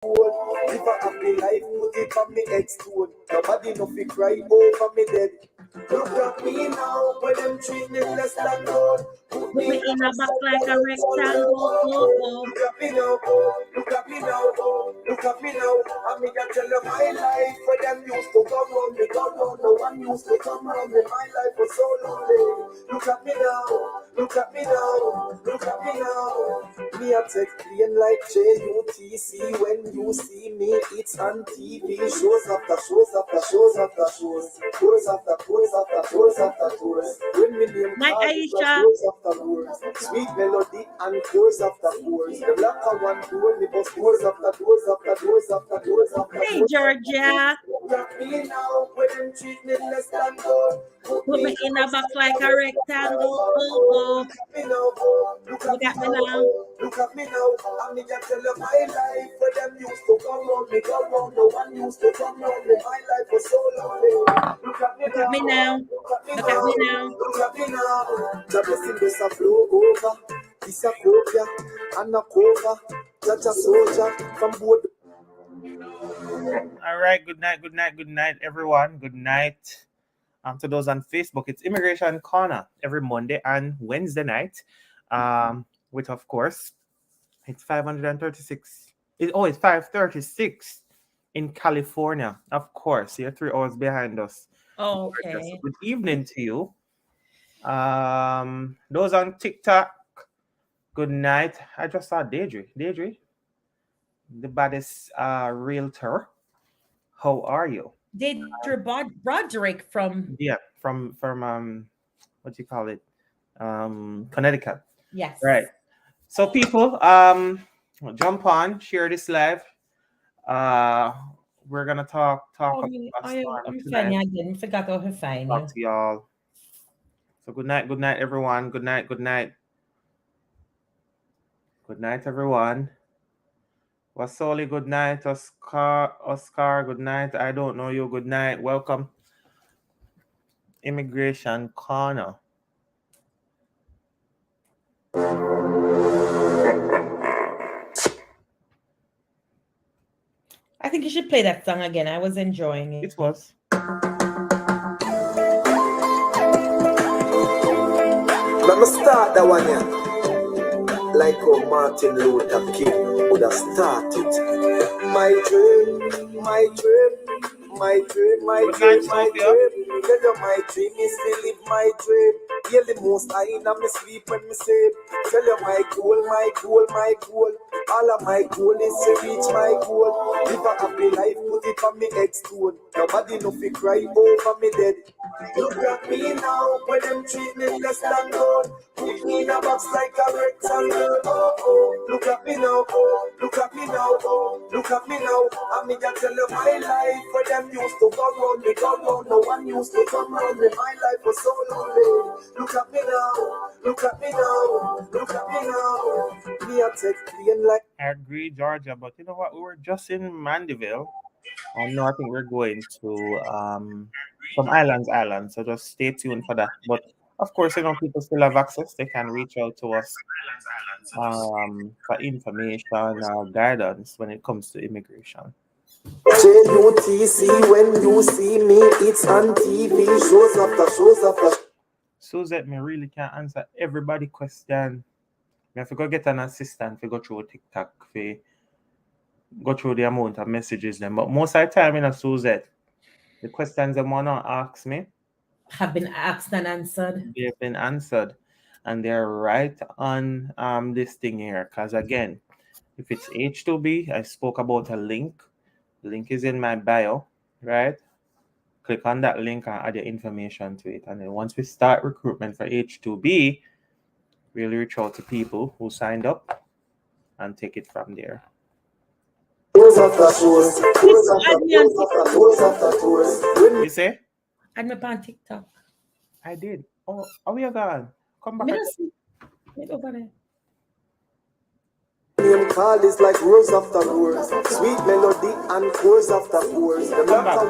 Live a happy life, put it on me head stone. Nobody no fi cry over me dead. Look at me now, when them treat me less than gold. Put Put me me in a box like a rectangle. Look at me now, look at me now, look at me now. I mean, I tell you my life, when them used to come round me, come round. No one used to come round me. My life was so lonely. Look at me now, look at me now, look at me now. Me a take clean like JUTC. When you see me, it's on TV. Shows after shows after shows after shows. Tours after tours after tours after tours. When me name My call, it was Aisha. tours after tours. Sweet melody and tours after tours. The black one door, me bust tours after tours after tours after tours after tours. Hey, Georgia. Look me now, when them treat me less than gold. Put me in a box like a rectangle. Look at me now, Look at me now. look at me now. I mean, I tell you my life, when them used to come round me, come round. No one used to come round me. My life was so lonely. Look at me Look at me now. look at me Look at me now. look at me now. The blessing does a flow over. This a copia and a cover. Such a soldier from both. All right, good night, everyone. Good night. To those on Facebook, it's Immigration Korna every Monday and Wednesday night. With of course, it's 536. It's 5:36 in California. Of course, you're 3 hours behind us. Oh, okay. Good evening to you. Those on TikTok, good night. I just saw Deirdre, the baddest realtor. How are you? Deirdre Broderick from from what do you call it? Connecticut. Yes. Right. So people, jump on, share this live. We're gonna talk Oh, about I'm fine again. Forgot how to find you. talk to y'all. So good night, everyone. Good night. Good night, everyone. Wasoli, good night. Oscar, good night. I don't know you. Good night. Welcome. Immigration Korna. I think you should play that song again. I was enjoying it. It was. Let me start that one here. Like how Martin Luther King would have started. My dream, my dream, my dream, my dream, my dream. Tell you my dream is to live my dream. Hear the most I in me sleep when me sleep. Tell you my goal, my goal, my goal. All of my goal is to reach my goal. Live a happy life, put it on me head stone. Nobody no fi cry over me dead. Look at me now, when them treat me less than gold. Put me in a box like a rectangle. Look at me now, look at me now, look at me now. I mean, I tell you my life, when them used to come round me, come round. No one used to come round me. My life was so lonely. Look at me now, look at me now, look at me now. Me a take clean like. I agree, Georgia, but you know what? We were just in Mandeville. No, I think we're going to some islands. So just stay tuned for that. But of course, people still have access. They can reach out to us for information or guidance when it comes to immigration. JUTC, when you see me, it's on TV. Shows after shows after. Suzette, me really can't answer everybody question. Me have to go get an assistant to go through TikTok for go through the amount of messages them. But most of the time, Suzette, the questions they want to ask me have been asked and answered. They've been answered, and they're right on this thing here. Because again, if it's H2B, I spoke about a link. The link is in my bio, right? Click on that link and add your information to it. And then once we start recruitment for H2B, we'll reach out to people who signed up and take it from there. You say? I'm on TikTok. I did. Oh, are we gone? Come back. Wait over there. Name call is like roars after roars, sweet melody and chords after chords. The come back.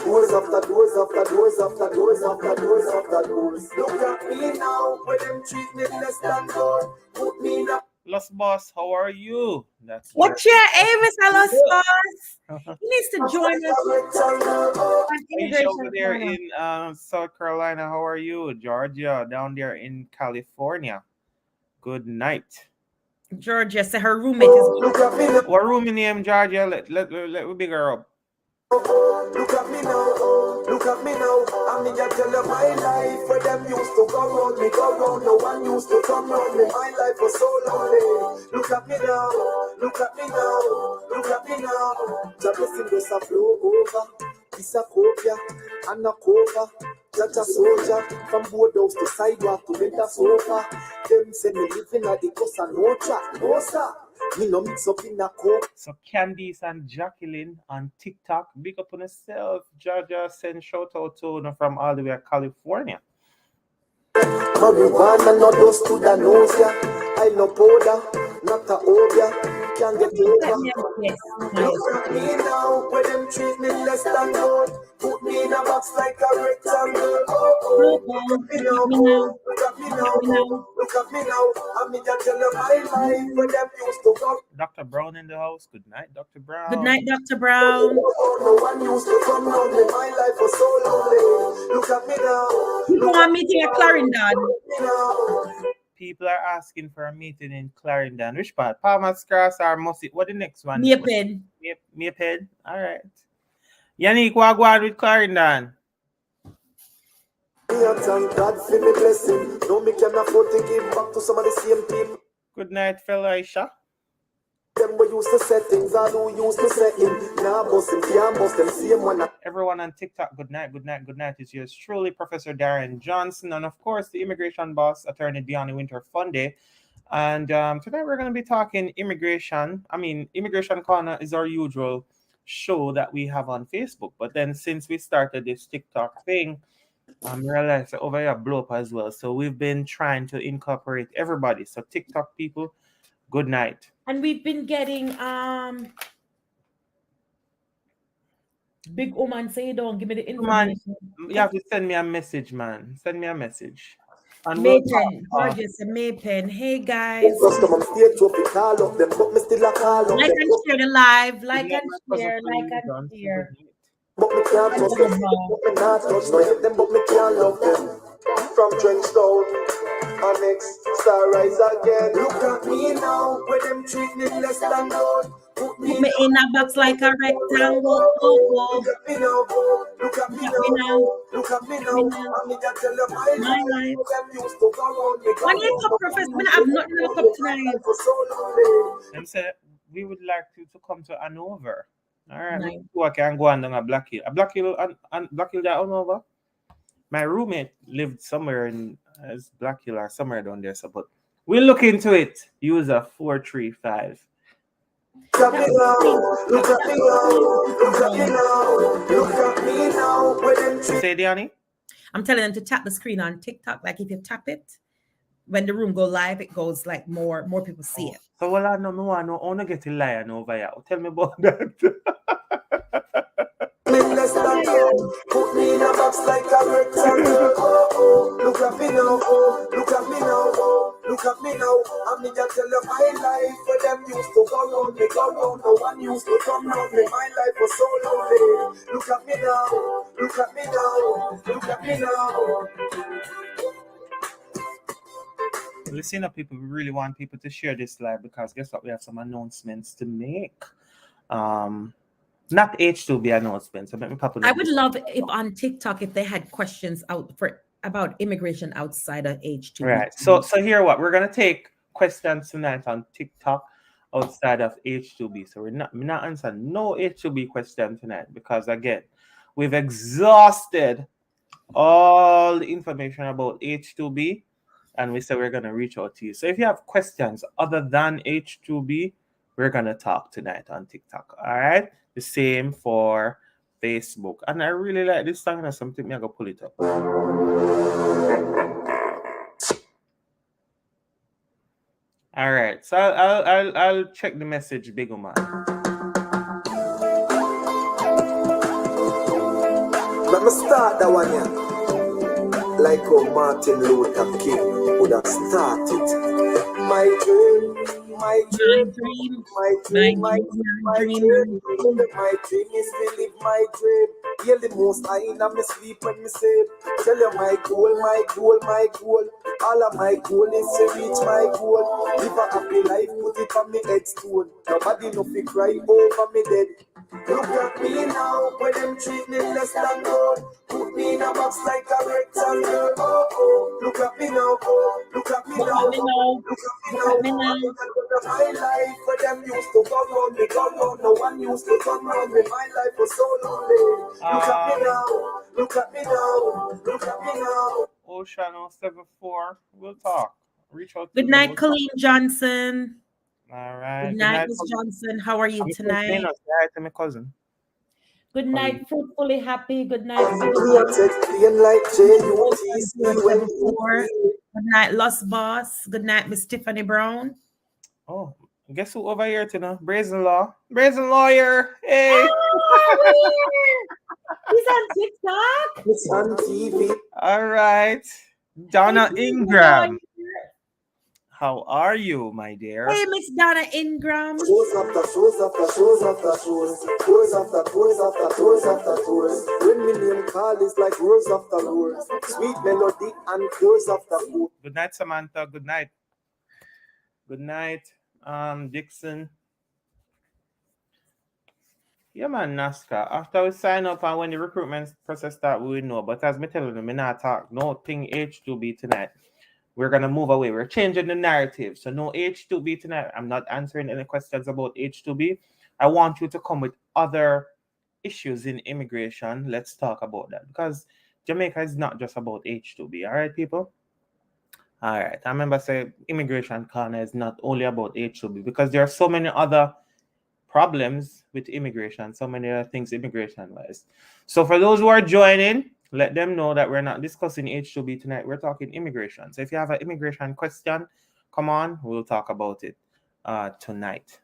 Doors after doors after doors after doors after doors after doors. Look at me now, when them treat me less than gold. Put me in a. Los Boss, how are you? That's What's your aim, Mr. Los Boss? Georgia. He needs to join us on Aisha Immigration over there Corner. in South Carolina, how are you? Georgia down there in California. Good night. Georgia said her roommate is What room in name, Georgia? Let me big her up. Look at me now, look at me now. I mean, I tell you my life where them used to go round me, go round. No one used to come round me. My life was so lonely. Look at me now, look at me now, look at me now. The blessing just a flow over. It's a copia and a cover. Just a soldier from boardhouse to sidewalk to mental sofa. Them say me living at the coast and no chat, no sir. Me no mix up in a coke. So Candice and Jacqueline on TikTok, big up on yourself. Georgia send shout out to them from all the way to California. Marijuana no dust to the nose, yeah. I no powder, not a obia. Can't get over. yes. Look at me now, where them treat me less than gold. Put me in a box like a rectangle. Oh, look at me now, look at me now, look at me now. I mean, I tell you my life where them used to go. Dr. Brown in the house. Good night, Dr. Brown. Good night, Dr. Brown. No one used to come round me. My life was so lonely. Look at me now. People want meeting at Clarendon. People are asking for a meeting in Clarendon. Which part? Palmer's Cross or Mussie? What the next one? Maypen. Maypen. All right. Yannick, what go on with Clarendon? Thank God for me blessing. No, me can afford to give back to some of the same people. Good night, fella Aisha. Them we used to set things, I do used to set him. Now bust him, can't bust them, same one. Everyone on TikTok, good night, good night, good night. It's yours truly, Professor Darren Johnson, and of course, the immigration boss, Attorney Deanna Winter Funday. And today we're going to be talking immigration. I mean, Immigration Corner is our usual show that we have on Facebook. But then since we started this TikTok thing, I realized that over here blow up as well. So we've been trying to incorporate everybody. So TikTok people, good night. And we've been getting big woman say don't give me the information. Man, you have to send me a message, man. Send me a message. And Maypen, Gorgeous and Maypen. Hey guys. Custom stage to be call up them, but me still a call up Like them. and share the live. Like and share. Like and share. But me can't trust them, but me not touch no hate them, but me can't love them. From Trenchtown, Annex, Star Rise again. Look at me now, where them treat me less than gold. Put Put me in a box like a rectangle. Look at me now, look at me now, look at me now. I mean, I tell you my life. Them used to go around me. When you come, Professor, I have nothing to look up tonight. For so long, Them say we would like you to come to Hanover. All right, Nice. we can go on down a Black Hill. A Black Hill and Black Hill that Hanover. My roommate lived somewhere in Black Hill or somewhere down there. So, but we'll look into it. User 435. Look at me now, look at me now, look at me now, look at me now, where them treat. Say, Diani? I'm telling them to tap the screen on TikTok. Like if you tap it, when the room go live, it goes like more people see it. So, well, I know, I want to get a lion over here. Tell me about that. Less than gold. Put me in a box like a rectangle. Look at me now, look at me now, look at me now. I mean, I tell you my life where them used to go round me, go round. No one used to come round me. My life was so lonely. Look at me now, look at me now, look at me now. Listen up, people. We really want people to share this live because guess what? We have some announcements to make. Not H2B announcements. So let me pop it. I would love if on TikTok if they had questions about immigration outside of H2. Right. So here what we're gonna take questions tonight on TikTok outside of H2B. So we're not answering no H2B question tonight because again, we've exhausted all the information about H2B and we said we're gonna reach out to you. So if you have questions other than H2B, we're gonna talk tonight on TikTok. All right. The same for Facebook. And I really like this song. That's something I'm gonna pull it up. All right. So I'll check the message, big man. Let me start that one here. Like how Martin Luther King would have started. My dream, my My dream, dream, my my dream, my dream, dream, my my dream, dream. my dream. My dream is to live my dream. Hear the most I in my sleep when me sleep. Tell you my goal, my goal, my goal. All of my goal is to reach my goal. Live a happy life, put it on me headstone. Nobody no fi cry over me dead. Look at me now, when them treat me less than gold. Put me in a box like a rectangle. Oh oh, look at me now, oh, look at me Look now, at me now. look at me Look now. at me now. My life, where them used to go round me, go round. No one used to come round me. My life was so lonely. Look at me now, look at me now, look at me now. Ocean 074. We'll talk. Reach out to Good me. night, We'll talk. Colleen Johnson. All Good right. Good night, night. Miss Johnson. How are you I'm saying tonight? hi to my cousin. Good Colleen. night, fruitfully happy. Good night, Me beautiful. a take plane like Ocean JUTC when you 074. feel. Good night, Lost Boss. Good night, Miss Tiffany Brown. Oh, guess who over here tonight? Brazen Law. Brazen Lawyer. Hey. Oh, he's on TikTok. It's on TV. All right. Hey, Donna praise the Lord. Ingram. How are you, my dear? Hey, Miss Donna Ingram. Shows after shows after shows after shows. Tours after tours after tours after tours. When me name call is like roars after roars. Sweet melody and chorus after chorus. Good night, Samantha. Good night. Good night, Dixon. Yeah, man, NASCAR. After we sign up and when the recruitment process start, we will know. But as me telling you, me not talk no thing H2B tonight. We're gonna move away. We're changing the narrative. So no H2B tonight. I'm not answering any questions about H2B. I want you to come with other issues in immigration. Let's talk about that because Jamaica is not just about H2B. All right, people. All right. I remember saying immigration corner is not only about H2B because there are so many other problems with immigration, so many other things immigration wise. So for those who are joining, let them know that we're not discussing H2B tonight. We're talking immigration. So if you have an immigration question, come on, we'll talk about it tonight.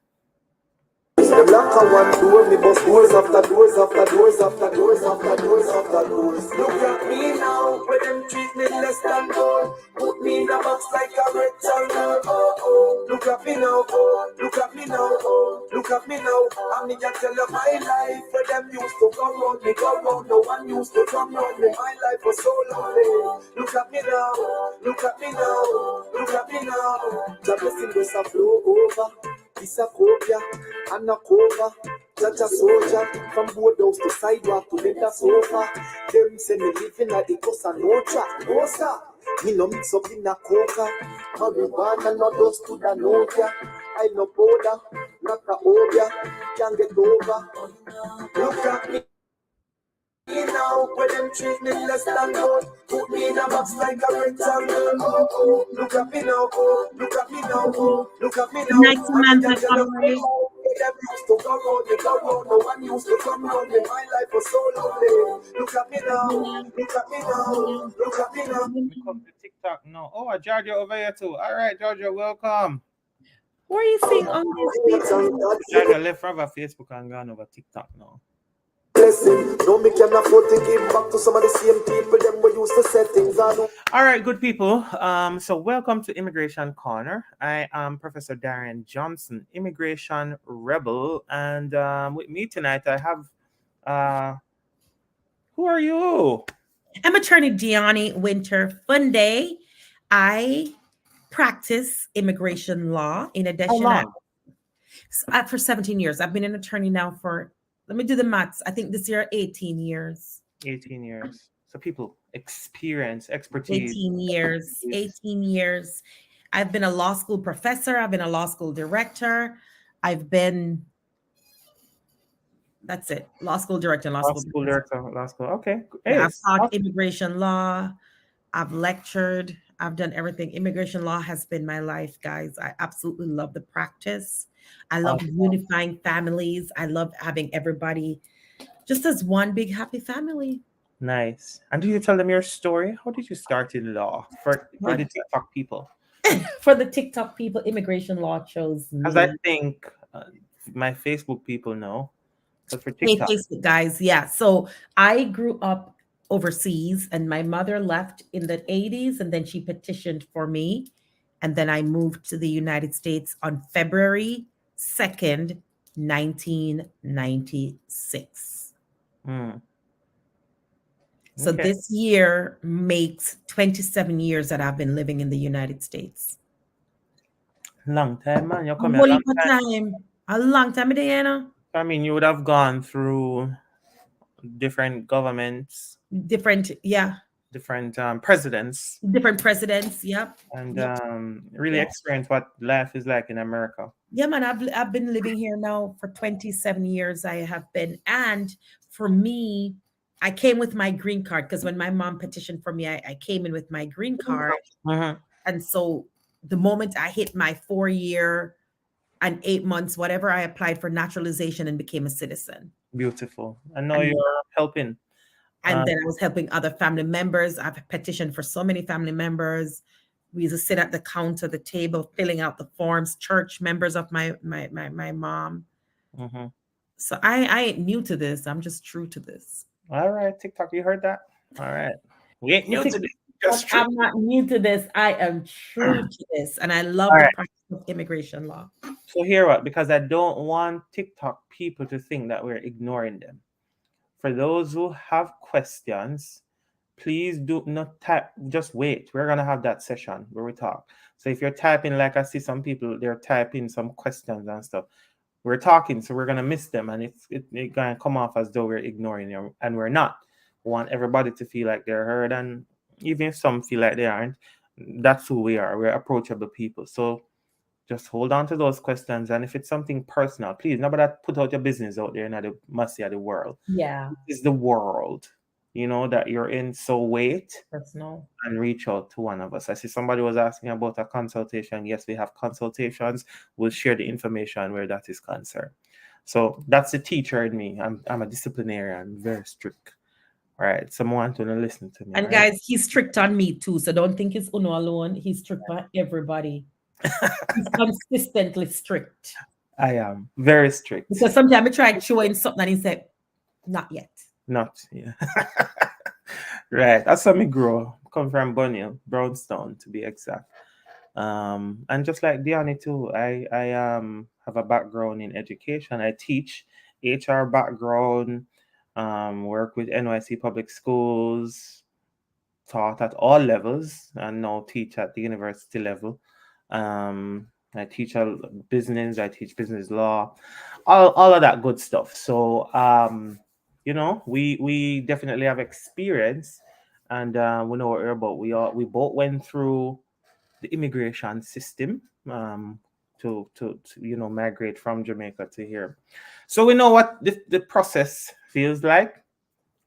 Them lock a one door, me bust doors after doors after doors after doors after doors after doors. Look at me now, where them treat me less than gold. Put me in a box like a rectangle. Oh oh, look at me now, oh, look at me now, oh, look at me now. And me just tell you my life, where them used to come round me, go round. No one used to come round me. My life was so lonely. Look at me now, look at me now, look at me now. The blessing was a flow over. This a cobia and a cover. Judge a soldier from board house to sidewalk to leather sofa. Them say me living at the coast and no track, no sir. Me no mix up in a coca. Marijuana no dust to the novia. I no powder, not a obia. Can't get over. Look at me now, where them treat me less than gold. Put me in a box like a rectangle. Oh oh, look at me now, oh, look at me now, oh, look at me Good now. night, Samantha Conway. Them used to come round me, go round. No one used to come round me. My life was so lonely. Look at me now, look at me now, look at me now. We come to TikTok now. Oh, Georgia over here too. All right, Georgia, welcome. Who are you seeing on this people? Georgia left from Facebook and gone over TikTok now. Blessing. No, me can afford to give back to some of the same people them we used to set things on. All right, good people. So welcome to Immigration Corner. I am Professor Darian Johnson, Immigration Rebel, and with me tonight I have who are you? I'm attorney Gianni Winter Funday. I practice immigration law. In How addition, long? for 17 years. I've been an attorney now for, let me do the maths. I think this year, 18 years. 18 years. So people experience, expertise. 18 years. 18 years. I've been a law school professor. I've been a law school director. I've been, that's it, law school director and law Law school school professor. director, law school. Okay. Yeah, Hey, I've taught immigration law. I've lectured. I've done everything. Immigration law has been my life, guys. I absolutely love the practice. I love unifying families. I love having everybody just as one big happy family. nice. And do you tell them your story? How did you start in law for the TikTok people? For the TikTok people, immigration law chose me. Because I think my Facebook people know. But for Hey, TikTok, Facebook guys, yeah. So I grew up overseas, and my mother left in the 80s, and then she petitioned for me And then I moved to the United States on February 2nd, 1996. Mm. So Okay. this year makes 27 years that I've been living in the United States. Long time, man. You A come here a whole long heap of time. time. A long time, Diana. I mean, you would have gone through different governments, Different, yeah. different presidents, Different presidents. Yep. and Yep. really Yep. experience what life is like in America. Yeah, man. I've been living here now for 27 years. I have been, and for me, I came with my green card because when my mom petitioned for me, I came in with my green card. Mhm. And so the moment I hit my 4 year and 8 months, whatever, I applied for naturalization and became a citizen. Beautiful. I know And you're helping. and then I was helping other family members. I've petitioned for so many family members. We used to sit at the counter, the table, filling out the forms, church members of my mom. Mhm. So I ain't new to this. I'm just true to this. All right, TikTok, you heard that? All right. We ain't new to this. Just true. I'm not new to this. I am true to this. And I All love the right. practice of immigration law. So here what? Because I don't want TikTok people to think that we're ignoring them. For those who have questions, please do not type. Just wait. We're gonna have that session where we talk. So if you're typing, like I see some people, they're typing some questions and stuff. We're talking, so we're gonna miss them, and it's gonna come off as though we're ignoring them, and we're not. We want everybody to feel like they're heard, and even if some feel like they aren't, that's who we are. We're approachable people. So just hold on to those questions, and if it's something personal, please nobody put out your business out there in the mercy of the world. Yeah. This is the world, that you're in. So wait Personal. and reach out to one of us. I see somebody was asking about a consultation. Yes, we have consultations. We'll share the information where that is concerned. So that's the teacher in me. I'm a disciplinarian. I'm very strict. All right. Someone to listen to me. And All right. guys, he's strict on me too. So don't think it's Uno alone. He's strict on everybody. He's consistently strict. I am very strict. Because sometimes I try showing something and he said, not yet. Not, yeah. Right. That's how me grow. Come from Bunyel, Brownstone to be exact. And just like Diani too, I have a background in education. I teach HR background, work with NYC public schools, taught at all levels, and now teach at the university level. I teach business, I teach business law, all of that good stuff. So we definitely have experience, and we know what we're about. We both went through the immigration system, to migrate from Jamaica to here. So we know what the process feels like,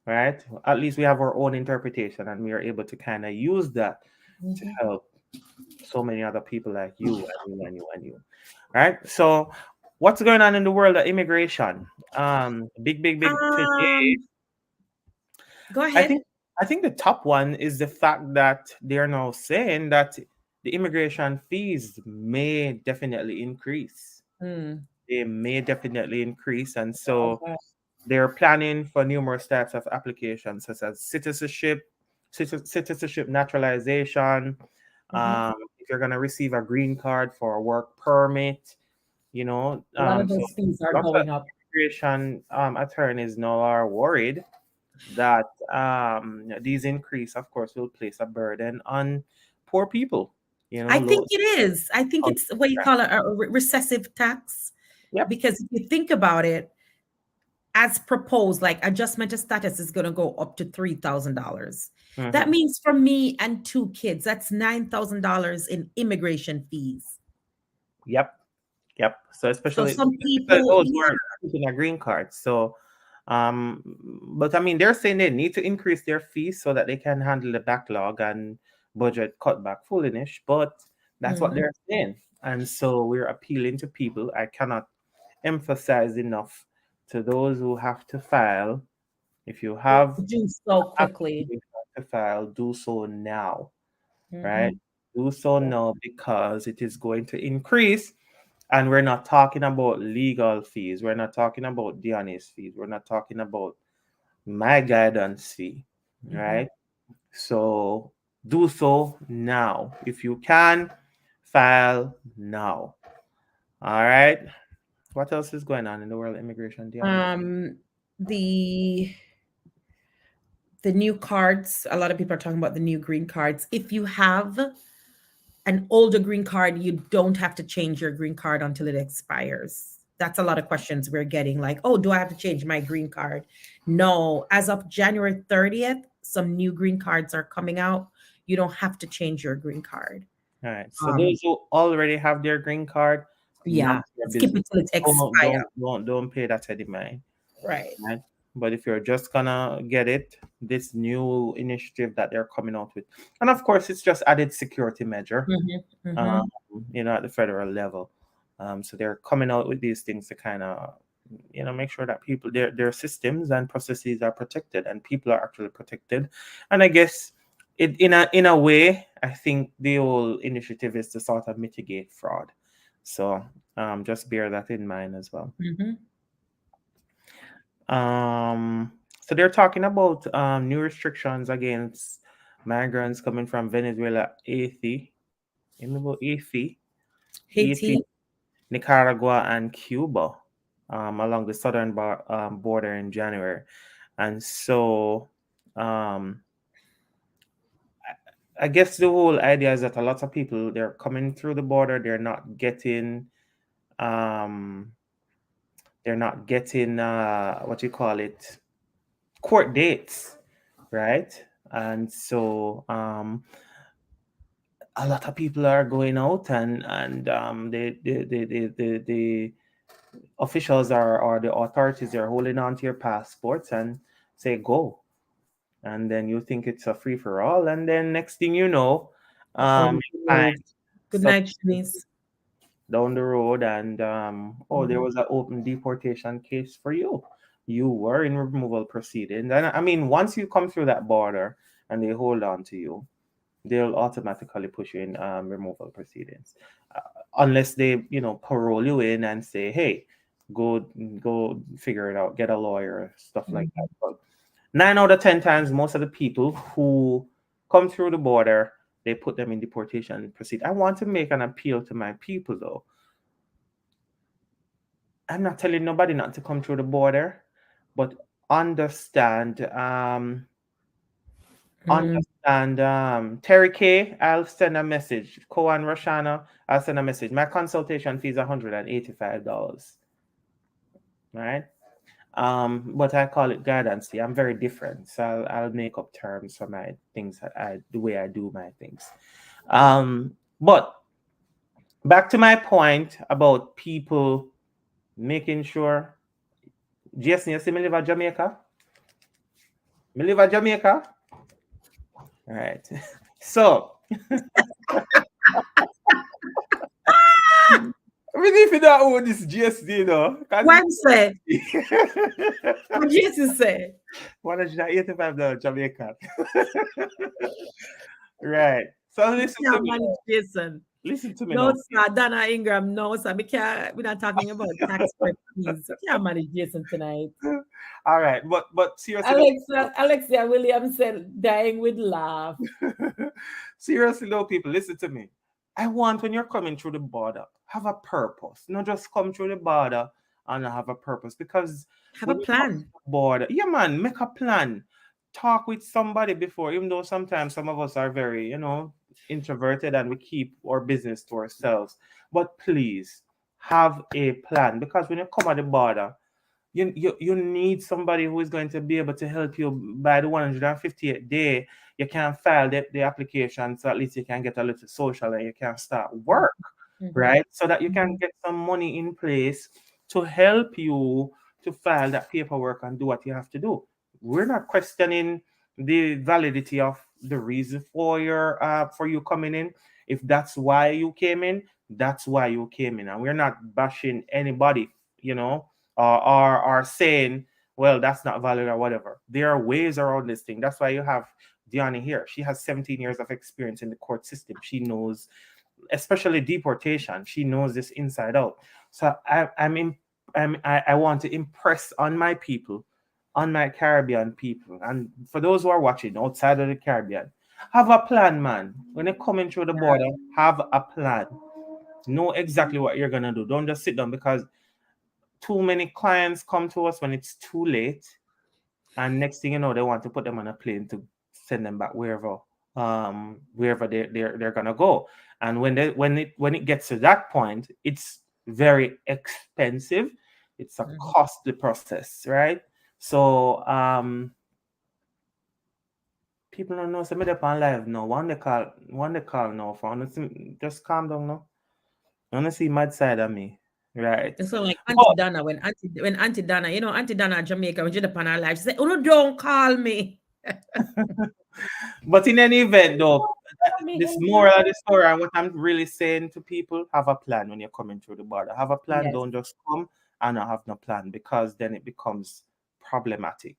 right? At least we have our own interpretation, and we are able to kind of use that to help so many other people like you and you and you and you. Right? So what's going on in the world of immigration? Big today. Go I ahead. think I think the top one is the fact that they are now saying that the immigration fees may definitely increase. They may definitely increase, and so Okay. they're planning for numerous types of applications, such as citizenship naturalization. If you're gonna receive a green card for a work permit, A lot of so those fees are lots of going up. immigration attorneys now are worried that these increase, of course, will place a burden on poor people. I think Low. it is. I think it's what you call a recessive tax. Yep. Because if you think about it, as proposed, like adjustment of status is going to go up to $3,000. That Mhm. means for me and two kids, that's $9,000 in immigration fees. Yep. Yep. So So especially some people, those who yeah. are seeking a green card. So, but I mean, they're saying they need to increase their fees so that they can handle the backlog and budget cutback foolishness. But that's what Mhm. they're saying, and so we're appealing to people. I cannot emphasize enough to those who have to file. If you have Do so quickly. to file, do so now, right? Mhm. Do so now because it is going to increase. And we're not talking about legal fees. We're not talking about Diana's fees. We're not talking about my guidance fee, right? So do so now. If you can, File now. All right. What else is going on in the world of immigration, Diana? Um, the the new cards. A lot of people are talking about the new green cards. If you have an older green card, you don't have to change your green card until it expires. That's a lot of questions we're getting like, oh, do I have to change my green card? No, as of January 30th, some new green cards are coming out. You don't have to change your green card. All right. So Um, those who already have their green card, not yeah, your skip business. it till it Don't expires. don't don't don't pay that any mind. Right. Right? But if you're just gonna get it, this new initiative that they're coming out with, and of course, it's just added security measure, Mm-hmm, um, mm-hmm, at the federal level. So they're coming out with these things to kind of, make sure that people, their systems and processes are protected, and people are actually protected. And I guess it in a way, I think the whole initiative is to sort of mitigate fraud. So just bear that in mind as well. mm-hmm. So they're talking about new restrictions against migrants coming from Venezuela, Haiti, remember Haiti, Haiti. Nicaragua, and Cuba, along the southern border in January. And so, um, I guess the whole idea is that a lot of people, they're coming through the border, um, they're not getting what you call it, court dates, right? And so a lot of people are going out, and the officials are, or the authorities are holding on to your passports and say go, and then you think it's a free for all, and then next thing you know, Oh, you find Lord. Good some night, Shanice. down the road, and oh, there Mhm. was an open deportation case for you. You were in removal proceedings, and I mean, once you come through that border and they hold on to you, they'll automatically push you in removal proceedings, uh, unless they, parole you in and say, "Hey, go go figure it out, get a lawyer," stuff like that. Mhm. But 9 out of 10 times, most of the people who come through the border, they put them in deportation proceed. I want to make an appeal to my people, though. I'm not telling nobody not to come through the border, but understand. Mm. Terry K, I'll send a message. Koan Roshana, I'll send a message. My consultation fee is $185. Right? But I call it guidance fee. I'm very different. So I'll make up terms for my things, the way I do my things. But back to my point about people making sure. Jason, you see me live at Jamaica? Me live at Jamaica? All right. So really, if you don't own this GSD, because When say, it's what Jesus say? $185 Jamaican. Right. So We listen to can't me. manage Jason. Listen to me No, now. sir. Dana Ingram, no, sir. We're not talking about tax prep fees. We can't manage Jason tonight. All right, but seriously though, Alexia Williams said, dying with laugh. seriously though, people, listen to me. I want when you're coming through the border, have a purpose. Not just come through the border and not have a purpose. Because Have a when you come plan. to the border, yeah, man, make a plan. Talk with somebody before, even though sometimes some of us are very, introverted and we keep our business to ourselves. But please have a plan, because when you come at the border, you need somebody who is going to be able to help you by the 158th day. You can file the application, so at least you can get a little social and you can start work, Mhm, right? So that you can mhm, get some money in place to help you to file that paperwork and do what you have to do. We're not questioning the validity of the reason for you coming in. If that's why you came in, that's why you came in, and we're not bashing anybody, or saying, well, that's not valid or whatever. There are ways around this thing. That's why you have Diani here. She has 17 years of experience in the court system. She knows, especially deportation. She knows this inside out. So I want to impress on my people, on my Caribbean people, and for those who are watching outside of the Caribbean, Have a plan, man. When you're coming through the border, have a plan. Know exactly what you're gonna do. Don't just sit down because too many clients come to us when it's too late, and next thing you know, they want to put them on a plane to send them back wherever they're gonna go. And when it gets to that point, it's very expensive. It's a Mhm. costly process, right? So people don't know. Some of them on live now. One they call now for honestly, just calm down now. I wanna see mad side of me, right? And so like Auntie But Donna, when Auntie Donna, Auntie Donna Jamaica, when she did upon her life, she said, "Oh no, don't call me." but in any event, though, Call me this anyhow. moral of the story and what I'm really saying to people: have a plan when you're coming through the border. Have a plan. Yes. Don't just come and not have no plan because then it becomes problematic.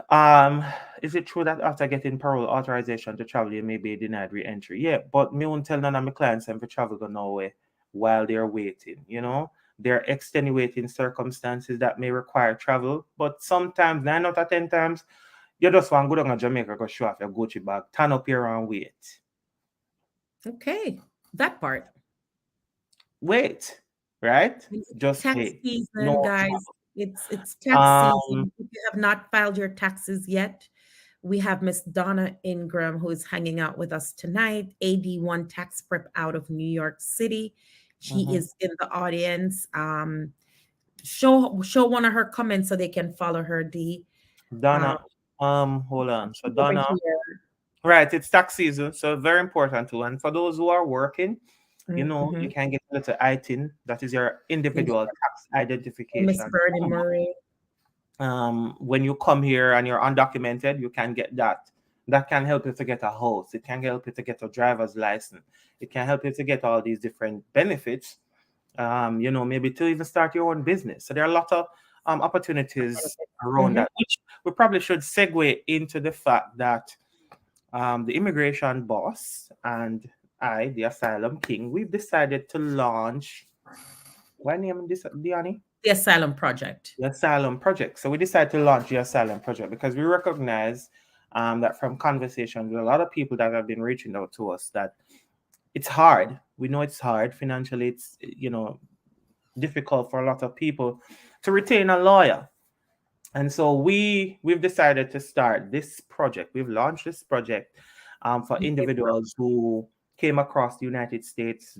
Um, is it true that after getting parole authorization to travel, you may be denied re-entry? Yeah, but me won't tell none of my clients them to travel to Norway while they're waiting. There are extenuating circumstances that may require travel, but sometimes 9 out of 10 times you just want to go down to Jamaica, go show off your Gucci bag, turn up here and wait. Okay. That part. Wait, right? It's Just tax wait. season, No guys. trouble. It's tax Um, season. If you have not filed your taxes yet, we have Miss Donna Ingram who is hanging out with us tonight, AD1 tax prep out of New York City. She mhm. is in the audience. Show one of her comments so they can follow her. D. Donna, Um, hold on. So she's over Donna, here. right, it's tax season, so very important too. And for those who are working, you Mhm. can get a little ITIN, that is your Yes. individual tax Miss identification Bernie number. Murray. When you come here and you're undocumented, you can get that. That can help you to get a house. It can help you to get a driver's license. It can help you to get all these different benefits. Maybe to even start your own business. So there are a lot of opportunities around Mhm. that, which we probably should segue into the fact that the immigration boss and I, the asylum king, we've decided to launch. What name this, Diani? The Asylum Project. The Asylum Project. So we decided to launch the Asylum Project because we recognize that from conversations with a lot of people that have been reaching out to us that it's hard. We know it's hard financially. It's difficult for a lot of people to retain a lawyer. And so we've decided to start this project. We've launched this project for In April. individuals who came across the United States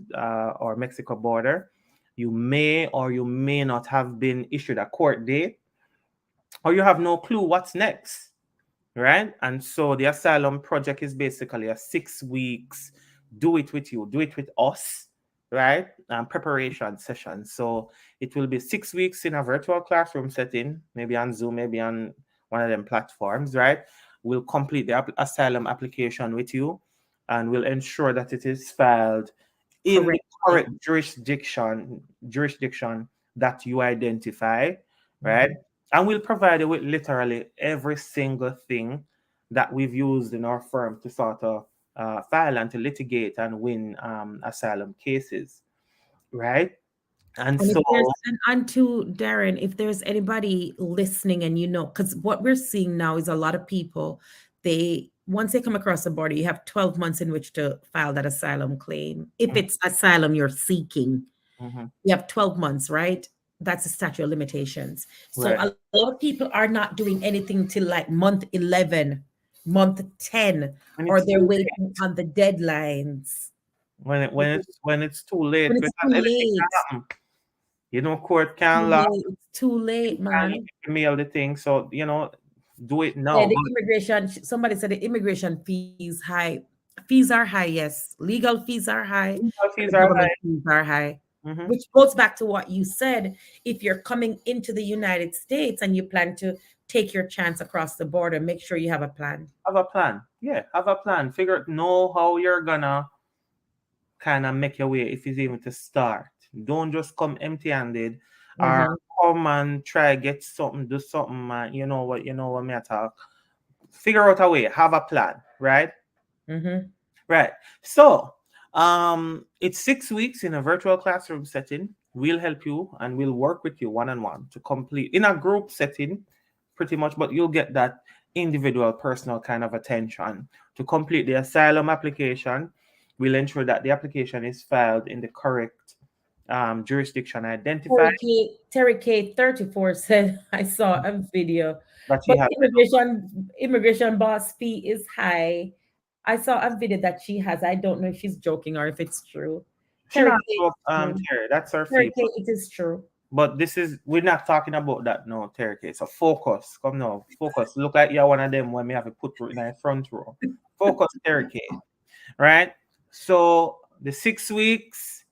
or Mexico border. You may or you may not have been issued a court date, or you have no clue what's next, right? And so the asylum project is basically a 6 weeks do it with you, do it with us, right? Preparation session. So it will be 6 weeks in a virtual classroom setting, maybe on Zoom, maybe on one of them platforms, right? We'll complete the asylum application with you, and we'll ensure that it is filed in the Correctly. correct jurisdiction that you identify, right? Mhm. And we'll provide you with literally every single thing that we've used in our firm to sort of file and to litigate and win asylum cases, right? And And if so, there's and to Darren, if there's anybody listening and because what we're seeing now is a lot of people, they once they come across the border, you have 12 months in which to file that asylum claim. If it's asylum you're seeking, mhm, you have 12 months, right? That's the statute of limitations. So right, a lot of people are not doing anything till like month 11, month 10, when or it's they're too waiting late, on the deadlines. when it's too late, When it's because too anything can late, happen. Court too can lock, late, it's too late, man. can mail the thing. So do it Yeah, now. the immigration, somebody said the immigration fees high. Fees are high, yes. Legal fees are high, Legal and fees the are government high. fees are high. Mhm. Which goes back to what you said. If you're coming into the United States and you plan to take your chance across the border, make sure you have a plan. Have a plan. Yeah, have a plan. Know how you're gonna kind of make your way if it's even to start. Don't just come empty-handed or Mhm, come and try get something, do something, you know what me I talk. Figure out a way, have a plan, right? mhm. Right. So, it's 6 weeks in a virtual classroom setting. We'll help you and we'll work with you one on one to complete in a group setting, pretty much. But you'll get that. individual personal kind of attention. To complete the asylum application, we'll ensure that the application is filed in the correct jurisdiction identified. Terry K 34 said, I saw a video, But she but has immigration boss fee is high. I saw a video that she has. I don't know if she's joking or if it's true. she Terry not K, broke it's true. Terry. That's her Terry fee. K, it is true. But this is we're not talking about that no, Terry. K. So focus. Come now. Focus. Look like you're one of them when we have a put in the front row. Focus, Terry K. Right? So the 6 weeks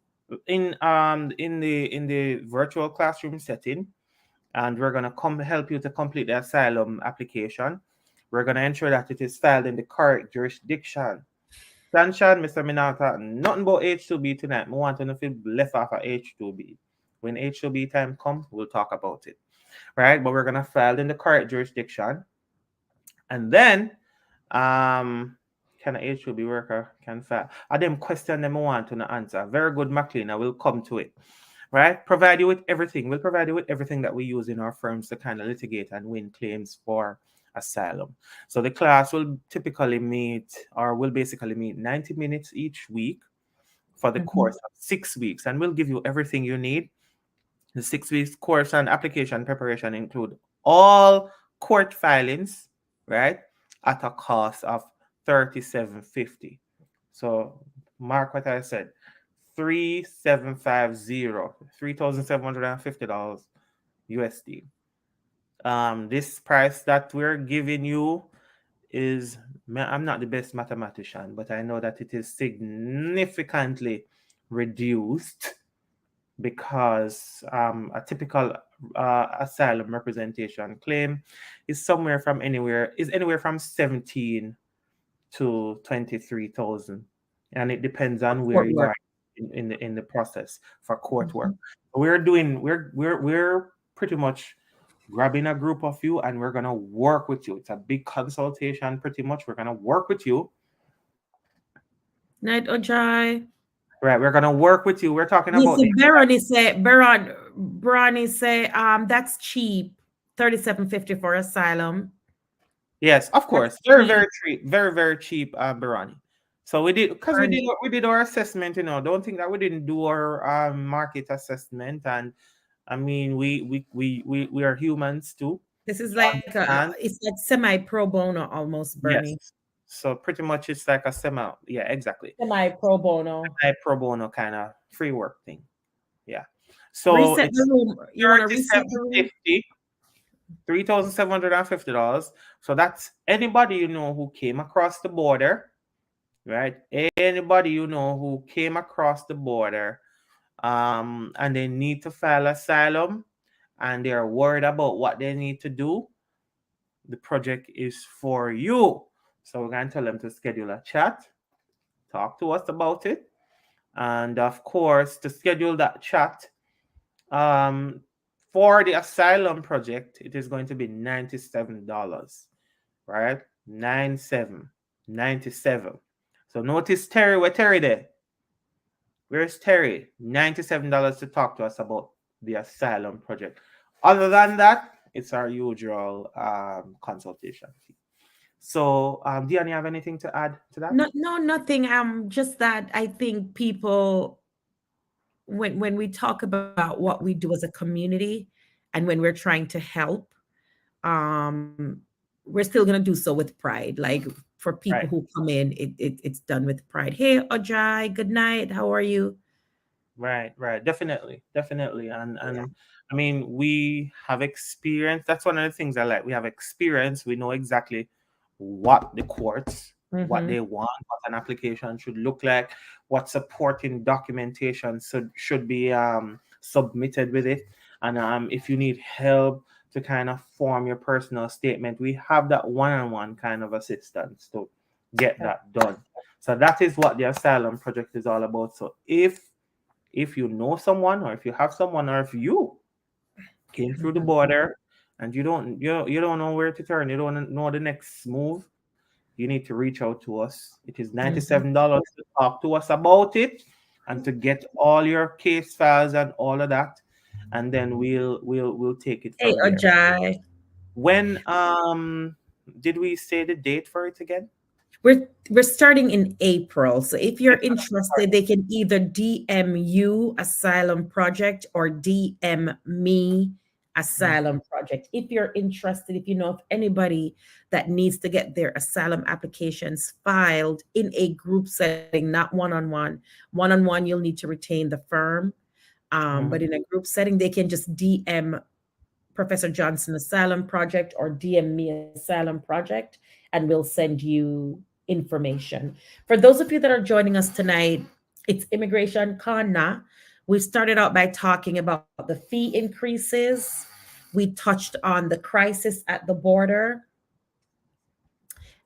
in the virtual classroom setting, and we're gonna come help you to complete the asylum application. We're gonna ensure that it is filed in the correct jurisdiction. Sunshine, Mr. Minata, nothing about H2B tonight. I want to know if it left off of H2B. When H2B time comes, we'll talk about it. Right? But we're gonna file in the correct jurisdiction. And then can a H2B worker can file? Are them question them I want to answer? Very good, McLean. I will come to it. Right? Provide you with everything. We'll provide you with everything that we use in our firms to kind of litigate and win claims for asylum. So the class will typically meet or will basically meet 90 minutes each week for the course of 6 weeks, and we'll give you everything you need. The 6 weeks course and application preparation include all court filings, right, at a cost of $37.50. So mark what I said, 3750, $3,750 USD. This price that we're giving you is, I'm not the best mathematician, but I know that it is significantly reduced because a typical asylum representation claim is anywhere from 17 to 23,000, and it depends on where Court you work. are in the process for court work. We're pretty much grabbing a group of you and we're gonna work with you. It's a big consultation, pretty much. We're gonna work with you. Night Ojai. Right, we're gonna work with you. We're talking You about the see, Brony say, that's cheap. 37.50 for asylum. yes, of That's course, very cheap. cheap, very cheap, Barani. So we did our assessment. Don't think that we didn't do our market assessment, and I mean we are humans too. This is We like understand. it's like semi pro bono almost, Yes. Bernie. So pretty much it's like a yeah, exactly. Semi pro bono. A pro bono kind of free work thing. Yeah. So Reset the it's room. You want to reset the room? 3750, $3,750. So that's anybody who came across the border, right? Anybody who came across the border, and they need to file asylum, and they're worried about what they need to do. The project is for you. So we're gonna tell them to schedule a chat, talk to us about it, and of course to schedule that chat. For the asylum project, it is going to be $97, right? 97. So notice Terry, where Terry there? Where's Terry? $97 to talk to us about the asylum project. Other than that, it's our usual consultation fee. So, Dion, you have anything to add to that? No, nothing. Just that I think people, when we talk about what we do as a community, and when we're trying to help, um, we're still gonna do so with pride. Like for people Right. who come in, it's done with pride. Hey, Ojai, good night. How are you? Right. Definitely. And Yeah. I mean, we have experience. That's one of the things I like. We have experience. We know exactly what the courts, what Mm-hmm. they want, what an application should look like, what supporting documentation should be submitted with it. And if you need help to kind of form your personal statement, we have that one-on-one kind of assistance to get that done. So that is what the asylum project is all about. So if you know someone, or if you have someone, or if you came through the border and you don't know where to turn, you don't know the next move, you need to reach out to us. It is Mm-hmm. $97 to talk to us about it and to get all your case files and all of that, and then we'll take it Hey, from there. Ojai. When did we say the date for it again? We're starting in April. So if you're interested, they can either DM you Asylum Project or DM me Asylum Project. If you're interested, if you know of anybody that needs to get their asylum applications filed in a group setting, not one-on-one. One-on-one, you'll need to retain the firm. But Mhm. in a group setting, they can just DM Professor Johnson Asylum Project or DM me Asylum Project, and we'll send you information. For those of you that are joining us tonight, it's Immigration Korna. We started out by talking about the fee increases. We touched on the crisis at the border.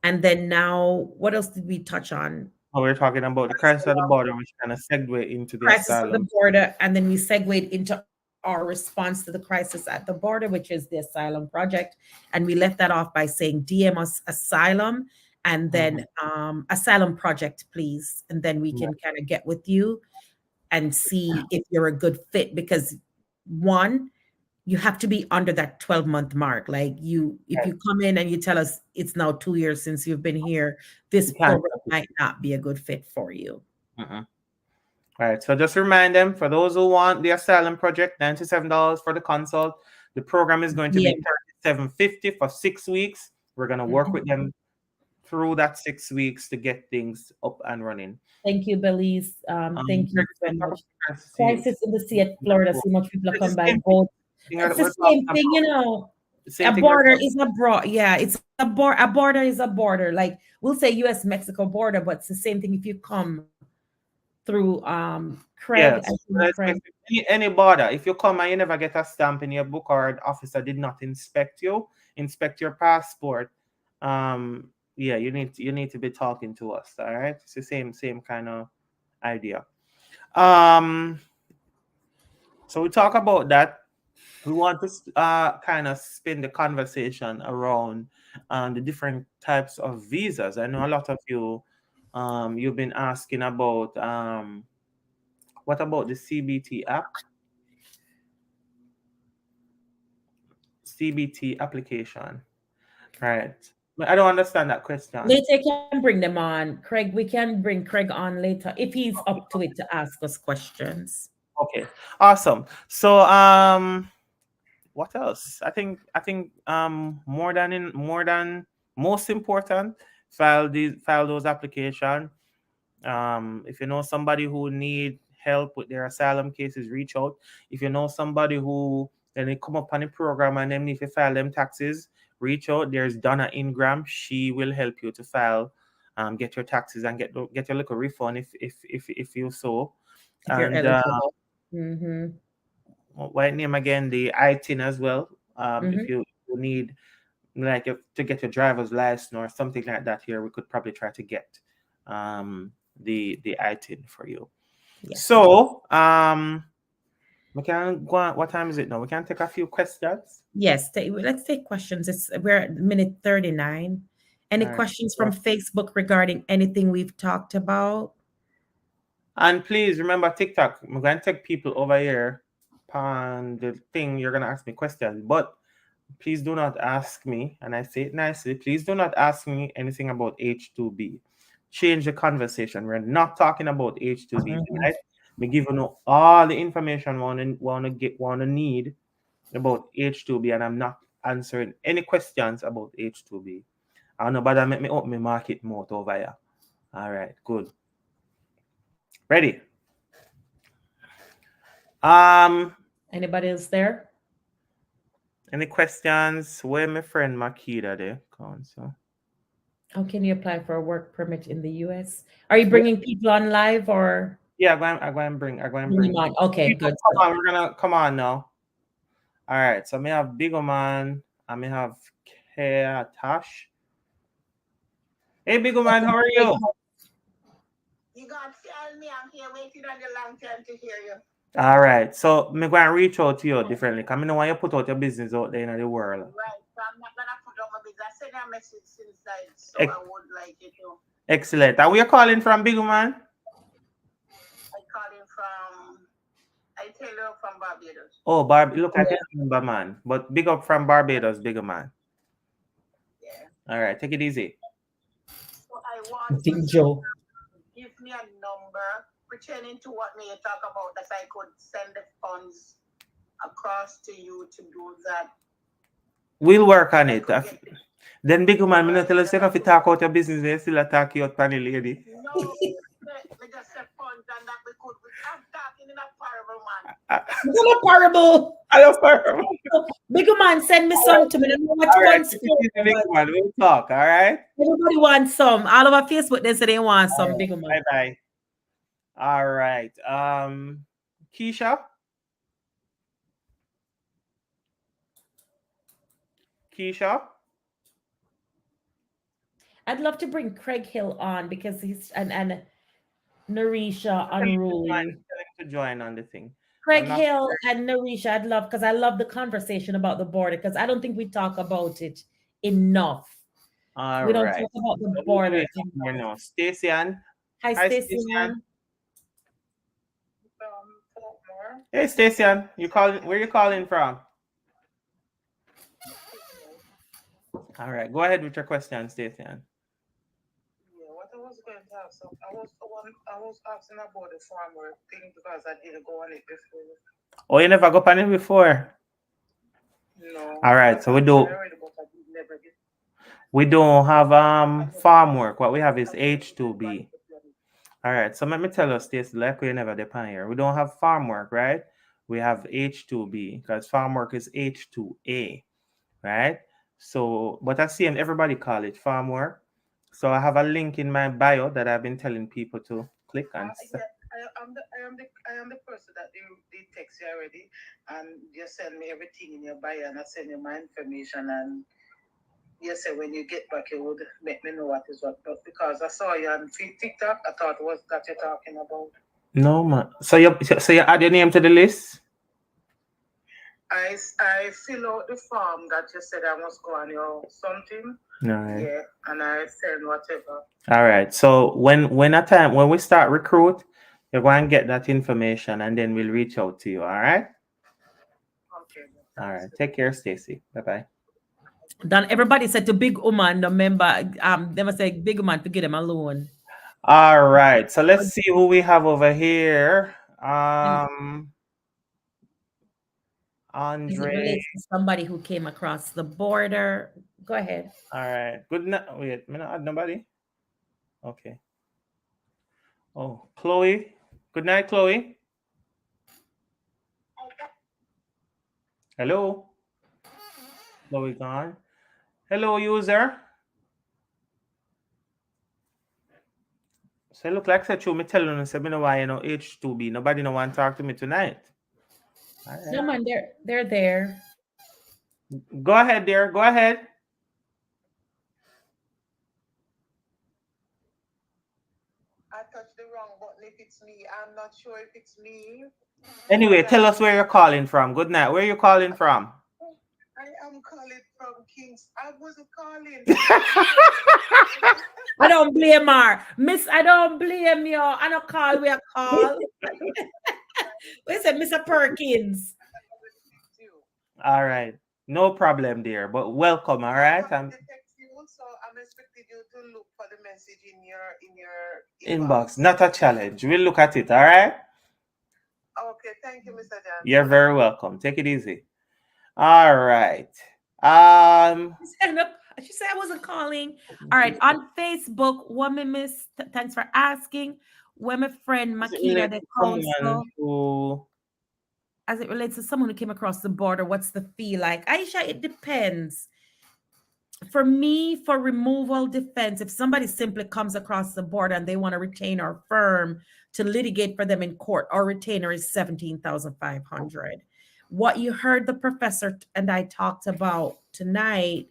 And then now, what else did we touch on? Oh, we're talking about the crisis at the border, which kind of segue into the Crisis at the asylum. border, and then we segued into our response to the crisis at the border, which is the Asylum Project, and we left that off by saying DM us Asylum, and then Mhm. Asylum Project, please, and then we Yeah. can kind of get with you and see if you're a good fit. Because one, you have to be under that 12-month mark. Like you, if you come in and you tell us it's now 2 years since you've been here, this You can't. program might not be a good fit for you. Mhm. All right, so just remind them, for those who want the asylum project, $97 for the consult. The program is going to be DM. $37.50 for 6 weeks. We're going to work Mhm. with them through that 6 weeks to get things up and running. Thank you, Belize. Thank you We're so going to talk much. about crisis. Crisis in the Sea at Florida. See much people are It's come the by same thing boat. that It's the we're talking same thing, about. The A same thing we're border talking. is a broad. Yeah, it's a border is a border. Like we'll say U.S. Mexico border, but it's the same thing if you come through Craig. I Yes, think Craig. any border. If you come and you never get a stamp in your book, or an officer did not inspect your passport, yeah, you need to be talking to us. All right, it's the same kind of idea. Um, so we talk about that. We want to kind of spin the conversation around the different types of visas. I know a lot of you, you've been asking about what about the CBT app? CBT application, right? But I don't understand that question. Later, you can bring them on, Craig. We can bring Craig on later if he's up to it to ask us questions. Okay, awesome. So what else? I think more than most important, file those application. If you know somebody who need help with their asylum cases, reach out. If you know somebody who then they come up on the program and them need to file them taxes, reach out. There's Donna Ingram. She will help you to file, get your taxes and get your little refund if you so. If you're And eligible. Mm-hmm. what name again? The ITIN as well. If Mm-hmm. you need like to get your driver's license or something like that here, we could probably try to get the ITIN for you. Yes. So we can go on. What time is it now? We can take a few questions. Yes, let's take questions. We're at minute 39. Any All right. questions from Facebook regarding anything we've talked about? And please remember TikTok. I'm going to take people over here on the thing. You're going to ask me questions, but please do not ask me, and I say it nicely, please do not ask me anything about H2B. Change the conversation. We're not talking about H2B Mhm. tonight. Me giving you all the information wanna need about H2B, and I'm not answering any questions about H2B. I don't know, but I make me open my market mouth over here. All right, good. Ready? Anybody else there? Any questions? Where my friend Makita there? So. How can you apply for a work permit in the US? Are you bringing people on live or Yeah, I'm going to bring them bring. on? Okay, People, good come stuff. on, we're gonna come on now. All right, so I may have Big Man, I may have Tash. Hey, Big Man, how are you? You got to tell me I'm here waiting on the long time to hear you. All right, so I'm going to reach out to you differently. Because I know why you put out your business out there in the world. Right, so I'm not gonna put on my business. I sent you a message since like, so Ex- I would like you to. Excellent. And we are calling from Big Man? I call him from. I tell you from Barbados. Oh, look like a number man. But big up from Barbados, Big Man. Yeah. All right, take it easy. So I want you Big to Joe. give me a number pertaining to what me you talk about that I could send the funds across to you to do that. We'll work on I it. could get it. Then big man, me not Right. tell us Then you I know if you could. talk out your business, you still attack you out panel lady. No, me just say funds and that we could. I'm talking in a parable, man. Not parable. I don't care. Big man, send me some to me. I don't know what All you right, want take for, it easy, big but man. We'll talk. All right. everybody wants some. All over Facebook, they say they want All some, right. big man. Bye bye. All right. Keisha. Keisha. I'd love to bring Craig Hill on because he's and Narisha Tell him Unruly. to join on the thing. Craig I'm not. Hill and Narisha, I'd love because I love the conversation about the border because I don't think we talk about it enough. All We don't right. talk about the So who do we border have here enough. now? Stacy Ann. Hi, Hi, Stacey Stacy Ann. Ann. More. Hey, Stacy Ann. You calling? Where you calling from? All right. Go ahead with your question, Stacy Ann. Yeah, what I was going to ask, I was asking about the farmer thing because I didn't go on it before. Oh, you never go on it before? No. All right. So we I do. already, but I did never get. We don't have farm work. What we have is H2B. All right. So let me tell you, Stacy, like we never depend here. We don't have farm work, right? We have H2B because farm work is H2A, right? So, but I see everybody call it farm work. So I have a link in my bio that I've been telling people to click on. Yeah, I am the person that they text you already, and you send me everything in your bio, and I send you my information, and you say when you get back, you would make me know what is what. But because I saw you on TikTok, I thought it was that you're talking about. No, man. So you add your name to the list? I fill out the form that you said I must go on your something. All right. Yeah, and I send whatever. All right. So when we start recruit, you're going to get that information, and then we'll reach out to you. All right. Okay. All right. Take care, Stacy. Bye bye. Then everybody said to big woman, remember, they must say big woman to get them alone. All right. So let's see who we have over here. As it Andre. relates to somebody who came across the border. Go ahead. All right. Good night. Wait, me not add nobody. Okay. Oh, Chloe. Good night, Chloe. Hello. Chloe gone. Hello, user. So look like said you me telling you, say me know why you know H2B. Nobody no want to talk to me tonight. All right. No man, they're there. Go ahead, dear. Go ahead. I touched the wrong button if it's me. I'm not sure if it's me. Anyway, tell us where you're calling from. Good night. Where are you calling from? I am calling from Kings. I wasn't calling. I don't blame her. Miss, I don't blame you. I don't call, we a call. We said Mr. Perkins. All right. No problem, dear. But welcome, all right? I'm so I'm expecting you to look for the message in your inbox. Not a challenge. We'll look at it, all right? Okay, thank you, Mr. Dan. You're very welcome. Take it easy. All right. She said I wasn't calling. All right. On Facebook, woman miss, thanks for asking. Women friend Makita, the council. As it relates to someone who came across the border, what's the fee like? Aisha, it depends. For me, for removal defense, if somebody simply comes across the border and they want to retain our firm to litigate for them in court, our retainer is $17,500. What you heard the professor and I talked about tonight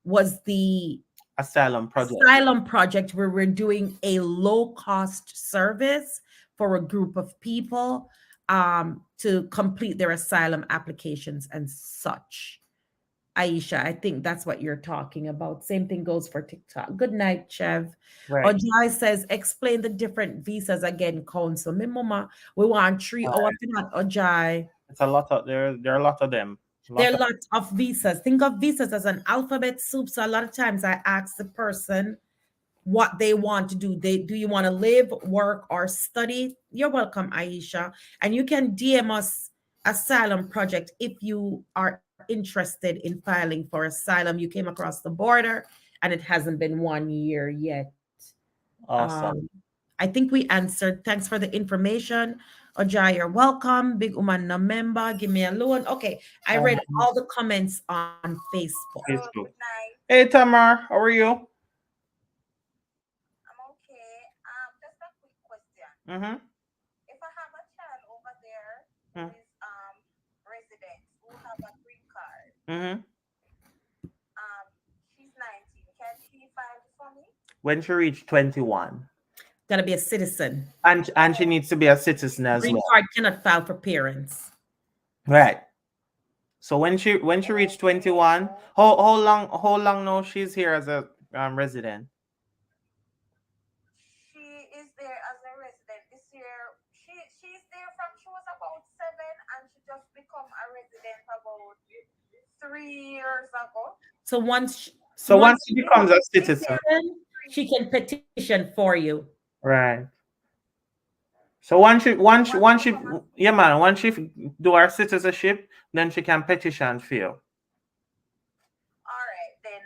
was the asylum project where we're doing a low-cost service for a group of people to complete their asylum applications and such. Aisha, I think that's what you're talking about. Same thing goes for TikTok. Good night, Chev. Right. Ojai says, explain the different visas again, council. Me mama, we want 3 hours for that, Ojai. It's a lot of there are a lot of them. There are lots of visas. Think of visas as an alphabet soup. So a lot of times I ask the person what they want to do. Do you want to live, work, or study? You're welcome, Aisha. And you can DM us Asylum Project if you are interested in filing for asylum. You came across the border and it hasn't been 1 year yet. Awesome. Um, I think we answered. Thanks for the information. Ojai, you're welcome. Big Woman, no member. Give me a loan. Okay. I read all the comments on Facebook. Hello, Facebook. good night. Hey Tamar, how are you? I'm okay. Just a quick question. Mm-hmm. If I have a child over there who Mm. is resident, who have a green card, Mm-hmm. she's 19, can she file for me? When she reached 21. Gotta be a citizen. And she needs to be a citizen as Green well. card cannot file for parents. Right. So when she reached 21, how long now she's here as a resident? She is there as a resident this year. She's there from she was about 7 and she just become a resident about 3 years ago. So once She becomes a citizen. she can petition for you. Right. So once she yeah man, once she do her citizenship, then she can petition for you. All right, then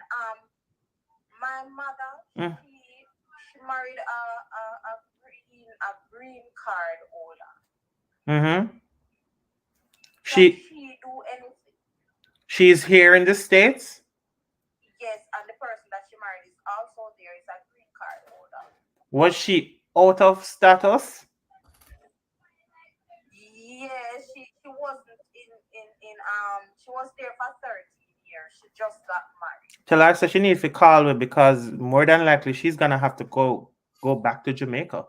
my mother Mm. she married a green card holder. Mm-hmm. Can She she do anything? she's here in the States. Yes, and the person that she married is also there is a green card holder. Was she out of status? Yes, she wasn't in she was there for 13 years. She just got married. Tell her so she needs to call her because more than likely she's gonna have to go back to Jamaica.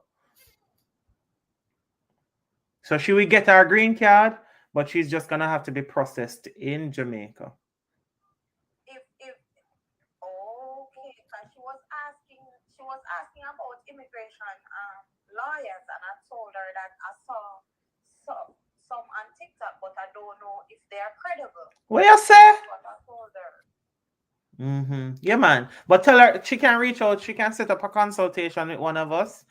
So she will get her green card, but she's just gonna have to be processed in Jamaica. If okay, because she was asking about immigration lawyers, and I told her that I saw some on TikTok, but I don't know if they are credible. What you say? That's what I told her. Mm-hmm. Yeah, man. But tell her she can reach out. She can set up a consultation with one of us,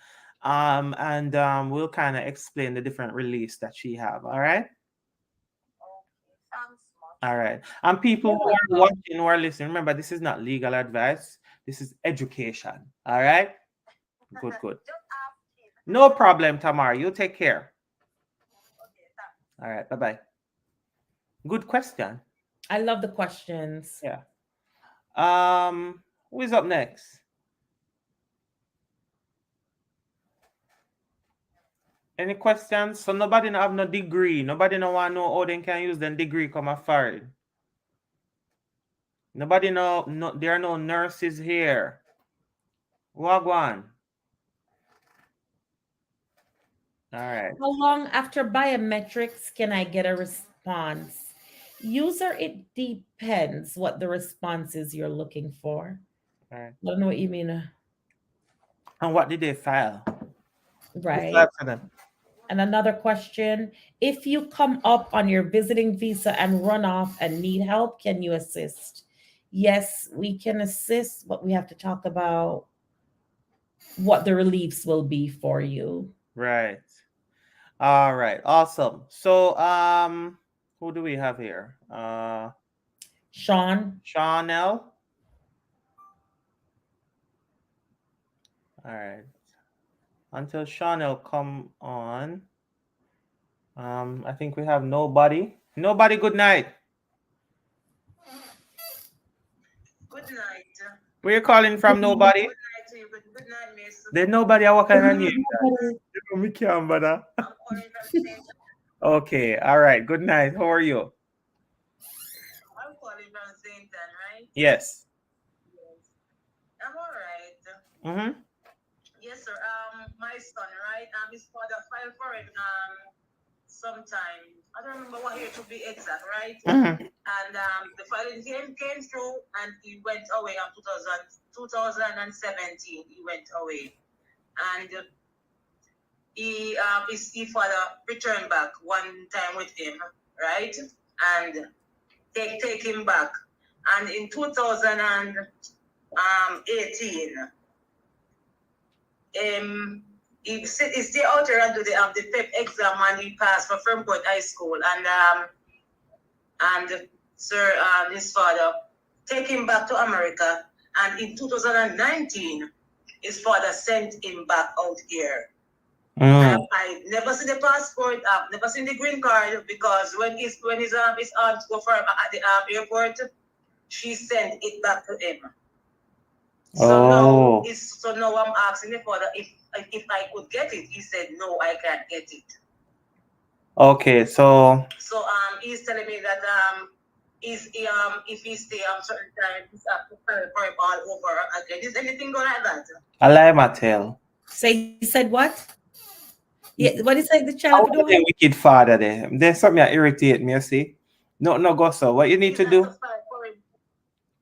and we'll kind of explain the different reliefs that she have. All right. Okay, thanks much. All right. And people who are watching or listening, remember this is not legal advice. This is education. All right. Good. Just asking. No problem, Tamar. You take care. Okay, thanks. All right. Bye-bye. Good question. I love the questions. Yeah. Who is up next? Any questions? So nobody no have no degree. Nobody no want to know how they can use their degree come a foreign. Nobody know there are no nurses here. Wagwan. All right. How long after biometrics can I get a response? User, it depends what the response is you're looking for. All right. I don't know what you mean. And what did they file? Right. File for them. And another question, if you come up on your visiting visa and run off and need help, can you assist? Yes, we can assist, but we have to talk about what the reliefs will be for you. Right. All right. Awesome. So who do we have here? Sean. Chanel. All right. Until Chanel come on. I think we have nobody. Nobody, good night. Good night. Where you calling from, nobody? Good night to you. Good night, miss. There's nobody. What kind of name? Me can't bother. I'm calling from St. Okay. All right. Good night. How are you? I'm calling from St. right? Yes. Yes. I'm all right. Mm-hmm. Yes, sir. My son, right? His father filed for it sometime. I don't remember what year to be exact, right? Mm-hmm. And the filing came through, and he went away in 2017. He went away, and his father returned back one time with him, right? And take him back. And in 2018, he's still out there and do the FEP exam, and he passed for Fermcourt High School. And sir, his father take him back to America. And in 2019, his father sent him back out here. I never seen the passport. I've never seen the green card, because when his aunt go for him at the airport, she sent it back to him. So now I'm asking the father if I could get it. He said no, I can't get it. Okay, so he's telling me that if he stay certain time, he's have to pay for him all over again. Is anything going like that? I lie my tell. Say he said what? Yeah, what is it? The I child want the wicked father there. There's something that irritate me, you see. No, go so. What you need to do?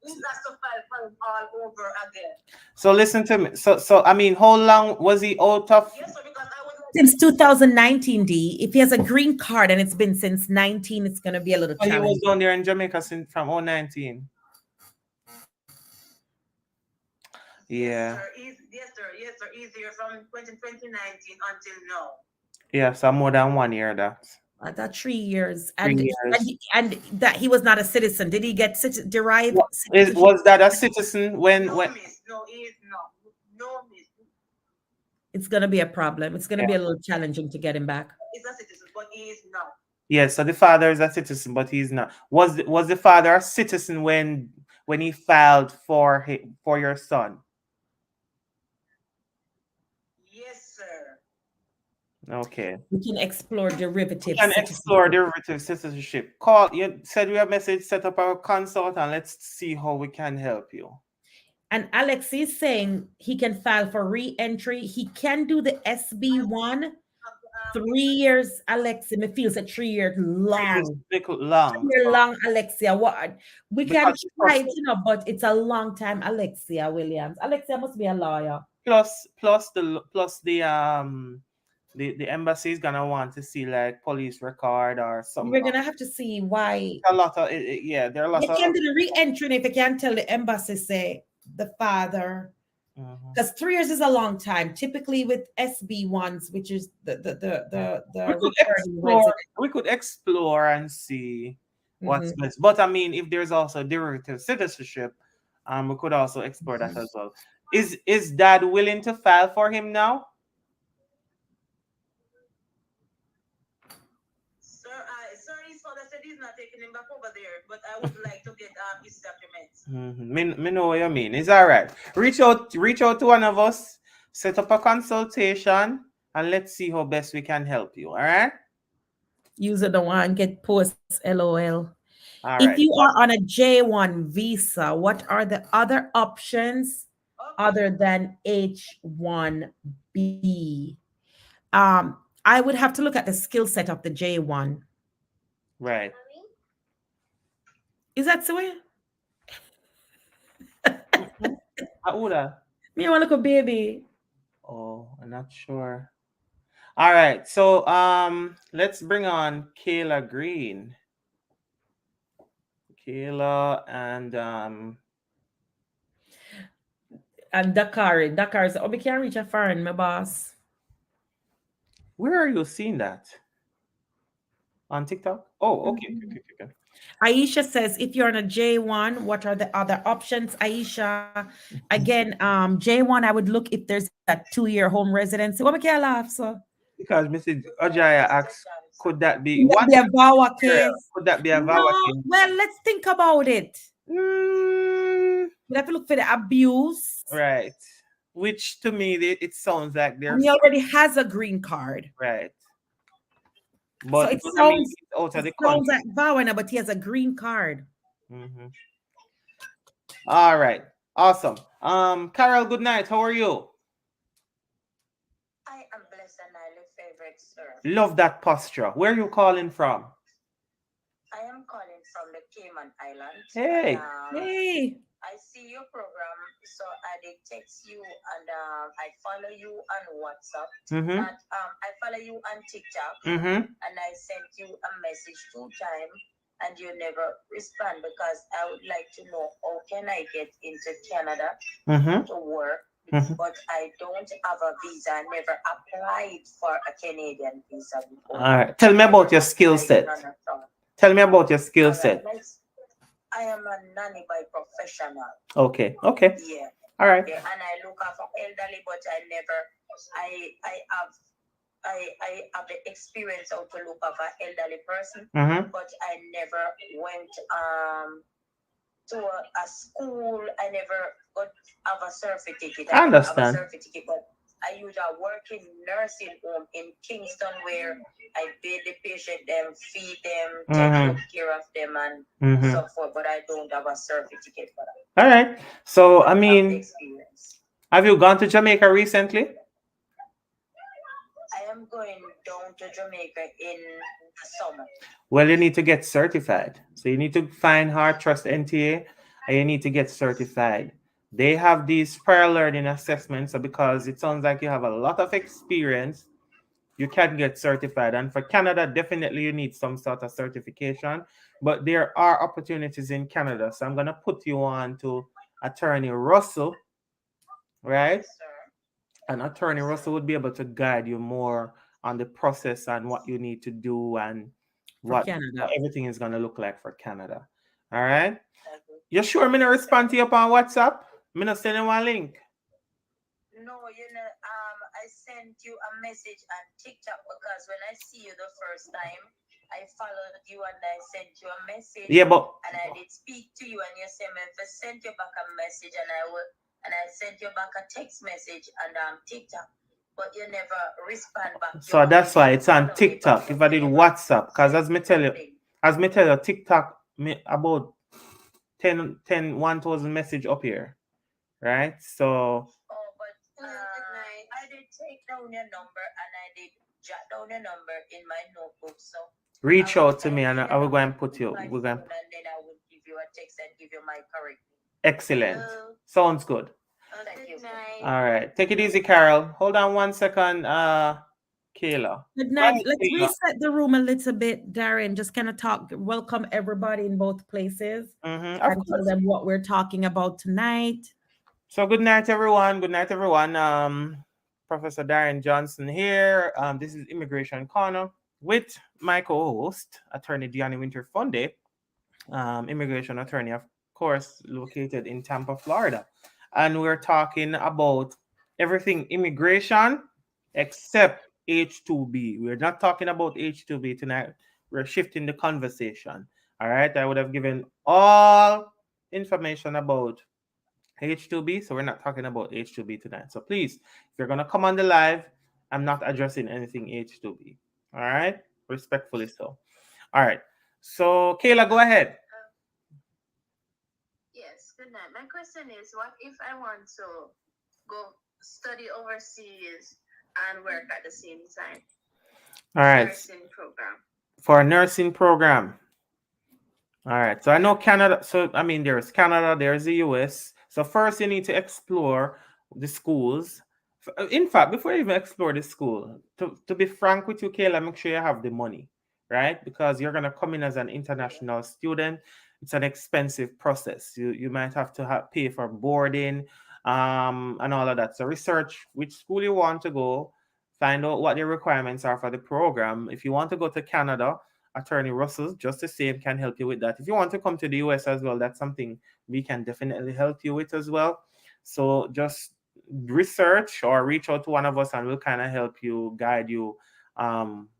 He has to file for him all over again. So listen to me. So I mean, how long was he out of? Yes, sir, because I was since 2019, D. If he has a green card and it's been since 19, it's gonna be a little He was challenging. down there in Jamaica since from 2019. Yeah. Yes, sir. Easier from 2019 until now. Yeah, so more than 1 year that. I thought 3 years, 3 years. and that he was not a citizen. Did he get derived? Was that a citizen when? No, miss. No, he is not. No, miss. It's gonna be a problem. It's gonna be a little challenging to get him back. He's a citizen, but he is not. Yes, so the father is a citizen, but he's not. Was the father a citizen when he filed for your son? Yes, sir. Okay. We can explore derivative. We can explore derivative citizenship. Call. You said we have message. Set up a consult and let's see how we can help you. And Alex is saying he can file for re-entry. He can do the SB1. 3 years, Alexia. Me feels a 3 years long. Long. 3 year long, Alexia. What we can try it, but it's a long time, Alexia Williams. Alexia must be a lawyer. Plus the embassy is gonna want to see like police record or something. We're gonna have to see why. A lot of yeah, there are lots you of. You can do the re-entry if you can tell the embassy say the father. Because 3 years is a long time. Typically with SB ones, which is the we could explore and see what's best. But I mean, if there's also derivative citizenship, we could also explore that as well. Is dad willing to file for him now? Sir, his father said he's not taking him back over there, but I would like to get his documents. Me know what you mean. It's all right. Reach out to one of us, set up a consultation, and let's see how best we can help you. All right. User don't want to get posts LOL. All if right. you are on a J1 visa, what are the other options other than H1B? I would have to look at the skill set of the J1. Right. Is that so? Me want to look a baby. Oh, I'm not sure. All right, so let's bring on Kayla Green. Kayla and Dakar is we can't reach a foreign, my boss. Where are you seeing that? On TikTok? Oh, okay. Aisha says, if you're on a J1, what are the other options? Aisha, again, J1, I would look if there's a 2-year home residency. What make you laugh, so? Because Mrs. Ojaya asks, could that be what? Be a VAWA case? Could that be a VAWA case? Well, let's think about it. We have to look for the abuse. Right. Which to me, it sounds like and he already has a green card. Right. But so it sounds like VAWA, but he has a green card. All right. Awesome. Carol, good night. How are you? I am blessed and highly favored, sir. Love that posture. Where are you calling from? I am calling from the Cayman Islands. Hey. Hey. I see your program, so I did text you and I follow you on WhatsApp. And I follow you on TikTok. And I sent you a message 2 times and you never respond because I would like to know how can I get into Canada Mm-hmm. to work, Mm-hmm. but I don't have a visa. I never applied for a Canadian visa before. All right. Tell me about your skill set. Tell me about your skill set. I am a nanny by professional. Okay. Okay. Yeah. All right. Yeah, and I look after elderly, but I have I have the experience how to look after elderly person, Mm-hmm. but I never went to a school. I never got have a certificate. I I never have a understand. certificate, but I usually work in nursing home in Kingston where I bathe the patient, them feed them, take good care of them, and Mm-hmm. so forth. But I don't have a certificate for that. All right. So, But I I have the mean, experience. have you gone to Jamaica recently? I am going down to Jamaica in the summer. Well, you need to get certified. So you need to find Hard Trust NTA and you need to get certified. They have these prior learning assessments. So because it sounds like you have a lot of experience, you can get certified. And for Canada, definitely you need some sort of certification. But there are opportunities in Canada. So I'm going to put you on to Attorney Russell, right? Yes, sir. And Attorney Yes, Russell sir. would be able to guide you more on the process and what you need to do and For what Canada. everything is going to look like for Canada. All right. Okay. You sure me not respond to you up on WhatsApp? Me not send you one link. No, I sent you a message on TikTok because when I see you the first time, I followed you and I sent you a message. Yeah, but And I did speak to you and you said me if I sent you back a message and I sent you back a text message on TikTok, but you never respond back. so that's why it's on TikTok. If I did WhatsApp, because as me tell you, TikTok me about 1,000 message up here, right? So Oh, but I did take down your number and I did jot down your number in my notebook. So reach out to me and I will go and put you. We're going. And then I will give you a text and give you my correct name. Excellent. Sounds good. Thank you. All right. Take it easy, Carol. Hold on 1 second, Kayla. Good Go night. ahead, Let's Kayla. reset the room a little bit, Darren. Just kind of talk, welcome everybody in both places, Of and tell course. them what we're talking about tonight. So good night, everyone. Good night, everyone. Professor Darren Johnson here. This is Immigration Corner with my co-host, Attorney Deanna Winter Funde, immigration attorney, of course, located in Tampa, Florida. And we're talking about everything immigration except H2B. We're not talking about H2B tonight. We're shifting the conversation. All right. I would have given all information about H2B. So we're not talking about H2B tonight. So please, if you're going to come on the live, I'm not addressing anything H2B. All right. Respectfully so. All right. So Kayla, go ahead. Yes, good night. My question is, what if I want to go study overseas and work at the same time? All right. Nursing program. For a nursing program. All right. So I know Canada. So, I mean, there's Canada, there's the US. So first you need to explore the schools. In fact, before you even explore the school, to be frank with you, Kayla, make sure you have the money, right? Because you're going to come in as an international student. It's an expensive process. You might have to pay for boarding and all of that. So research which school you want to go, find out what the requirements are for the program. If you want to go to Canada, Attorney Russell, just the same, can help you with that. If you want to come to the US as well, that's something we can definitely help you with as well. So just research or reach out to one of us and we'll kind of help you, guide you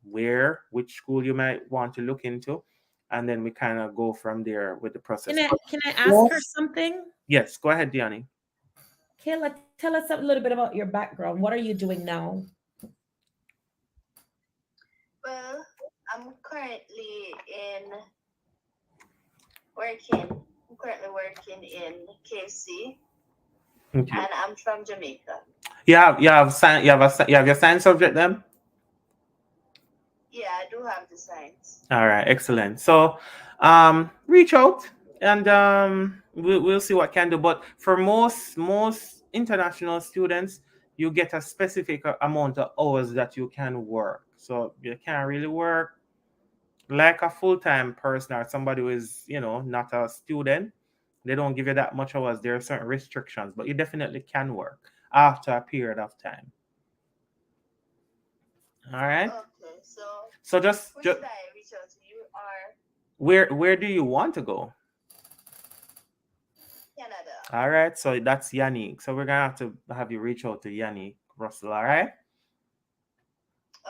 which school you might want to look into. And then we kind of go from there with the process. Can I ask her something? Yes, go ahead, Diani. Kayla, tell us a little bit about your background. What are you doing now? Well, I'm currently working in KFC, Okay. and I'm from Jamaica. You have your science subject then? Yeah, I do have the science. All right, excellent. So reach out and we'll see what can do. But for most international students, you get a specific amount of hours that you can work. So you can't really work like a full-time person or somebody who is, not a student, they don't give you that much hours. There are certain restrictions, but you definitely can work after a period of time. All right. Okay, so So just, who just should I reach out to, you or where do you want to go? Canada? All right. So that's Yannick. So we're gonna have you reach out to Yannick Russell. All right.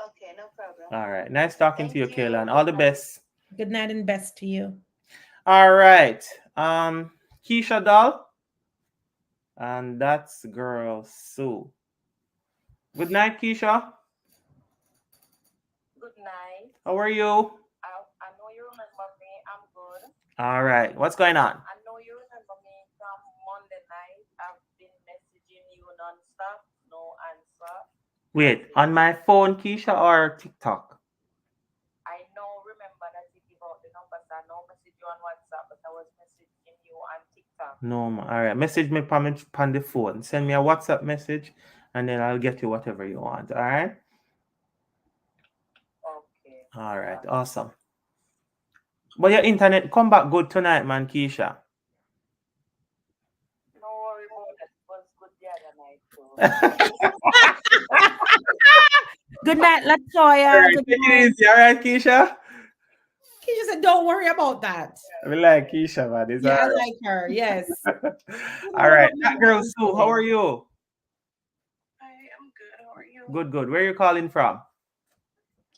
Okay, no problem. All right. Nice talking to Thank you, you. Kayla, and all Good the night. best. Good night and best to you. All right. Keisha Doll, and that's girl Sue. Good night, Keisha. Good night. How are you? I know you remember me. I'm good. All right. What's going on? I know you remember me from Monday night. I've been messaging you non-stop, no answer. Wait, on my phone, Keisha, or TikTok? I know, remember that you give out the numbers. I know message you on WhatsApp, but I was messaging you on TikTok. No, all right. Message me on the phone. Send me a WhatsApp message, and then I'll get you whatever you want. All right. Okay. All right. Awesome. But your internet come back good tonight, man, Keisha. No worry about that. It was good the other night too. Good night, All Latoya. right, Good take night. it easy. All right, Keisha. She said, "Don't worry about that." I like Keisha, man. It's Yeah, I all like her. Yes. right. Don't All worry right. about That me girl, what Sue, I'm how are doing. you? I am good. How are you? Good, good. Where are you calling from?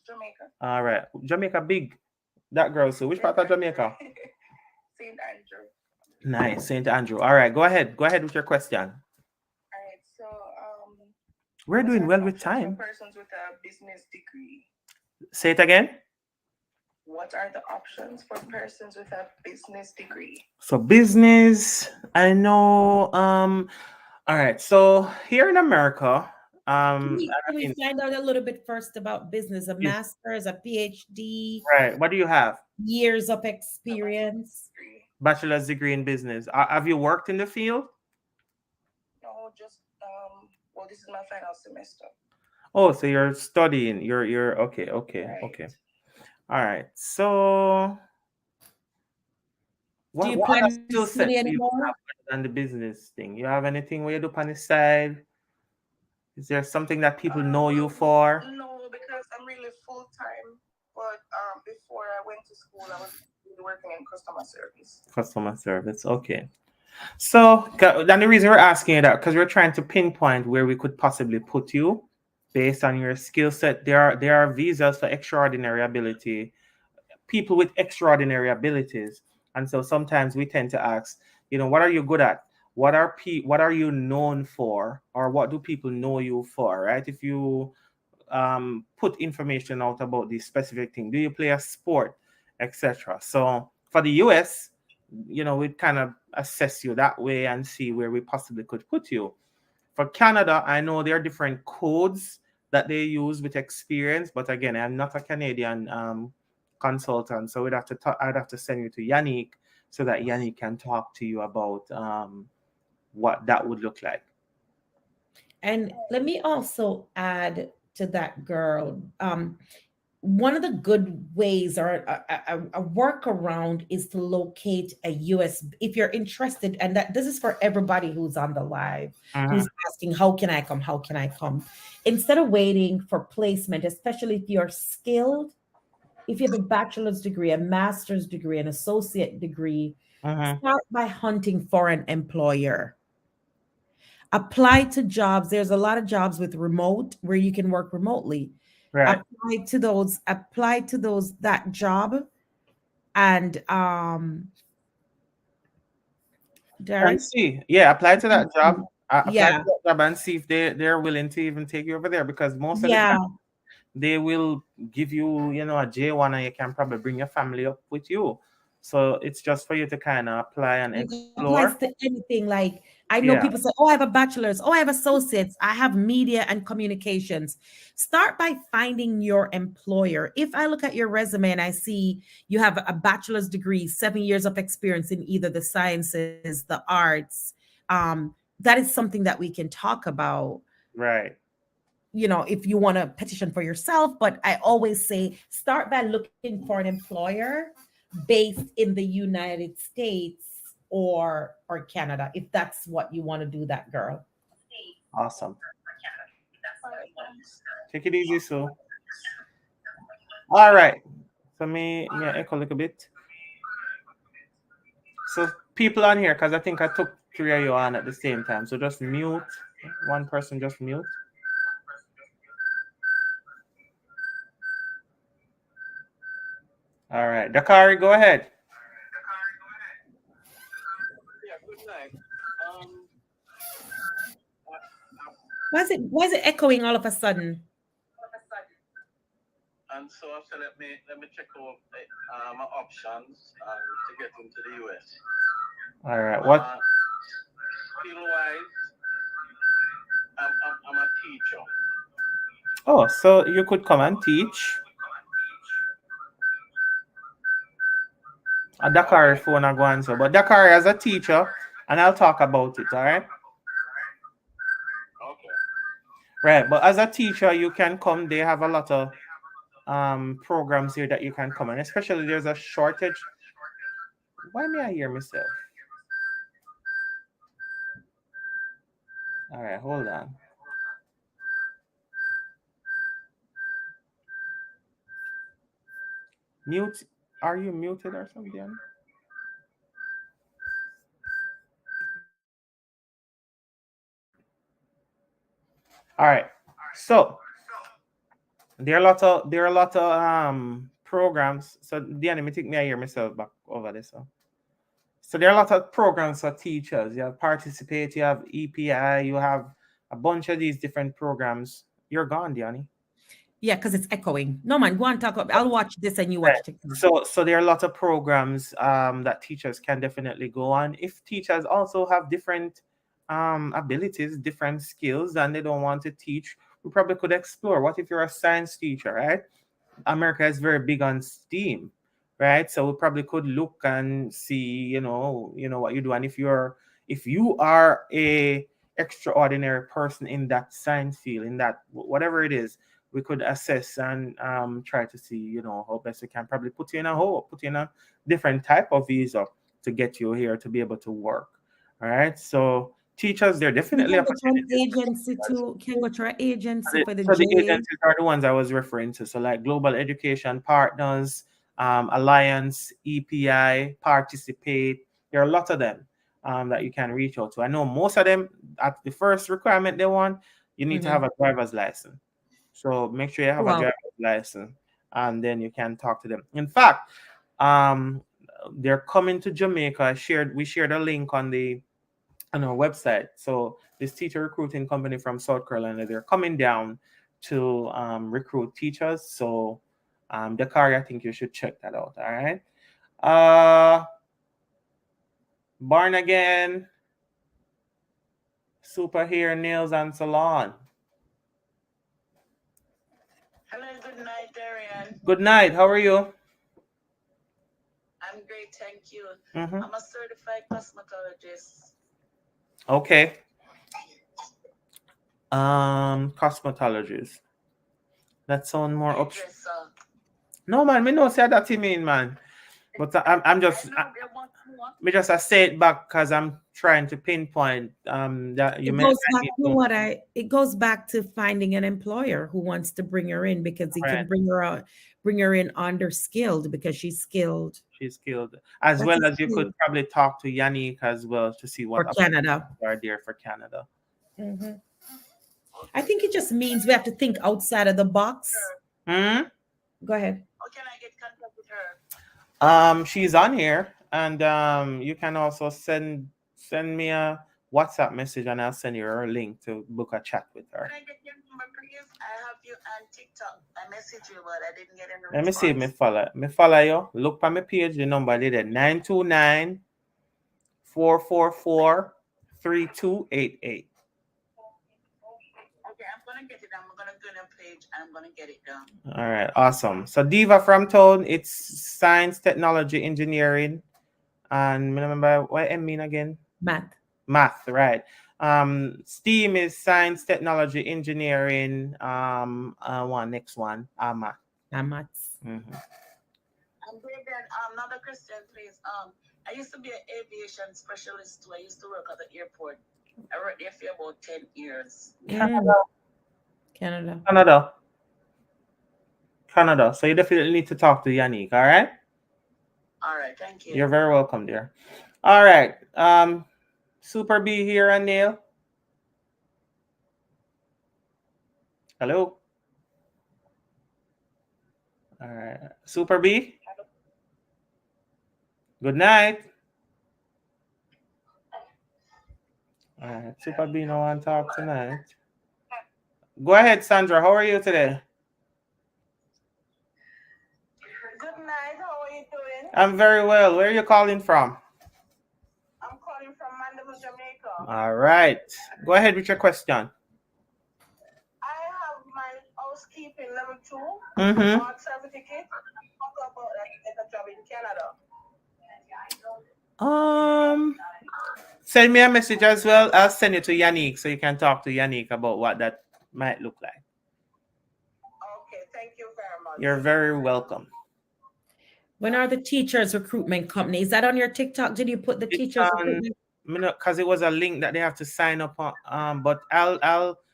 Jamaica. All right. Jamaica big. That girl, Sue. Which part of Jamaica? St. Andrew. Nice. St. Andrew. All right. Go ahead. Go ahead with your question. All right. So, We're what doing are the well with options for time. persons with a business degree? Say it again. What are the options for persons with a business degree? So business, I know. All right. So here in America, Can I we mean, find out a little bit first about business? A yes, master's, a PhD, right. What do you have? years of A bachelor's experience. degree? Bachelor's degree in business. Have you worked in the field? No, just well, this is my final semester. Oh, so you're studying. You're okay, okay, Right. okay. All right. So Do what you other plan to skill study set do you anymore? have other than the business thing? You have anything where you do on the side? Is there something that people know you Well, for? no, because I'm really full time. But before I went to school, I was really working in customer service. Customer service. Okay. So then the reason we're asking you that because we're trying to pinpoint where we could possibly put you based on your skill set. There are visas for extraordinary ability, people with extraordinary abilities, and so sometimes we tend to ask, what are you good at? What are you known for, or what do people know you for? Right? If you put information out about this specific thing, do you play a sport, etc. So for the US, we'd kind of assess you that way and see where we possibly could put you. For Canada, I know there are different codes that they use with experience, but again, I'm not a Canadian consultant, so I'd have to send you to Yannick so that Yannick can talk to you about what that would look like. And let me also add to that, girl. One of the good ways or a workaround is to locate a US if you're interested, and that this is for everybody who's on the live, Mhm. who's asking, how can I come? How can I come? Instead of waiting for placement, especially if you're skilled, if you have a bachelor's degree, a master's degree, an associate degree, Mhm. start by hunting for an employer. Apply to jobs. There's a lot of jobs with remote where you can work remotely. Right. Apply to those that job. And And Darren, see, yeah, apply to that job. Apply to yeah, that job and see if they're willing to even take you over there because most of the yeah. time they will give you, a J1 and you can probably bring your family up with you. So it's just for you to kind of apply and It applies explore. to anything. Like, I know Yeah, people say, "Oh, I have a bachelor's. Oh, I have associates. I have media and communications." Start by finding your employer. If I look at your resume and I see you have a bachelor's degree, 7 years of experience in either the sciences, the arts, that is something that we can talk about. right. if you want to petition for yourself. But I always say start by looking for an employer based in the United States or Canada, if that's what you want to do, that girl. Awesome. All right, thanks. Take it easy, so. All right. So me echo a little bit. So people on here, because I think I took three of you on at the same time. So just mute. One person just mute. All right. Dakari, go ahead. Yeah, good night. Why is it echoing all of a sudden? And so I said, let me check out my options to get into the US. All right. What? Skill wise, I'm a teacher. Oh, so you could come and teach. A Dakari phone I go answer, but Dakari as a teacher, and I'll talk about it. All right. Okay. Right, but as a teacher, you can come. They have a lot of programs here that you can come, and especially there's a shortage. Why may I hear myself? All right, hold on. Mute. Are you muted or something? All right. So there are a lot of programs. So the enemy take me I hear myself back over this. So there are a lot of programs for teachers. You have Participate, you have EPI, you have a bunch of these different programs. You're gone, Diani. Yeah, because it's echoing. No man, go and talk about. I'll watch this and you watch TikTok. So there are a lot of programs that teachers can definitely go on. If teachers also have different abilities, different skills, and they don't want to teach, we probably could explore. What if you're a science teacher, right? America is very big on STEAM, right? So we probably could look and see, what you do. And if you are a extraordinary person in that science field, in that whatever it is, we could assess and try to see, how best we can probably put you in a different type of visa to get you here to be able to work. All right. So teachers, they're You definitely can go to an opportunities for agency teachers. too. Can go to an agency for the So the J. agencies are the ones I was referring to. So like Global Education Partners, Alliance, EPI, Participate. There are a lot of them that you can reach out to. I know most of them at the first requirement they want, you need to have a driver's license. So make sure you have a Wow. driver's license and then you can talk to them. In fact, they're coming to Jamaica. We shared a link on our website. So this teacher recruiting company from South Carolina, they're coming down to recruit teachers. So Dakari, I think you should check that out. All right. Born Again, Super Hair, Nails and Salon. Hello, good night, Darian. Good night. How are you? I'm great, thank you. Mm-hmm. I'm a certified cosmetologist. Okay. Cosmetologist. That sound more up. Hairdresser. No man, me no say that you mean, man. But I'm just me just I say it back because I'm trying to pinpoint that you It may goes back to it goes back to finding an employer who wants to bring her in because he can Right. bring her in under skilled because she's skilled. She's skilled. As That's well a as you could skill. probably talk to Yannick as well to see what For Canada. are there for Canada. Mhm. I think it just means we have to think outside of the box. Hmm? Go ahead. How can I get contact with her? She's on here, and you can also send me a WhatsApp message, and I'll send you her link to book a chat with her. Can I get your number, please? I have you on TikTok. I messaged you, but I didn't get any response. Let me see if me follow you. Look on my page, the number there, 929 444 3288. Okay, I'm gonna get it. I'm gonna go on a page and I'm gonna get it done. All right, awesome. So Diva from town, it's science, technology, engineering, and remember what I mean again? Math. Math, right? STEAM is science, technology, engineering. Next one. Amats. Mm-hmm. And then another question, please. I used to be an aviation specialist too. I used to work at the airport. I worked there for about 10 years. Mm, Canada. Canada. So you definitely need to talk to Yannick. All right. All right, thank you. You're very welcome, dear. All right. Super B here and Neil. Hello. All right. Super B. Good night. All right. Super B, no one talk tonight. Go ahead, Sandra. How are you today? Good night. How are you doing? I'm very well. Where are you calling from? I'm calling from Mandeville, Jamaica. All right. Go ahead with your question. I have my housekeeping level 2 Mm-hmm. art certificate. Talk about that get a job in Canada. Send me a message as well. I'll send it to Yannick so you can talk to Yannick about what that might look like. Okay, thank you very much. You're very welcome. When are the teachers recruitment company? Is that on your TikTok? Did you put the teachers recruitment? Because it was a link that they have to sign up on. But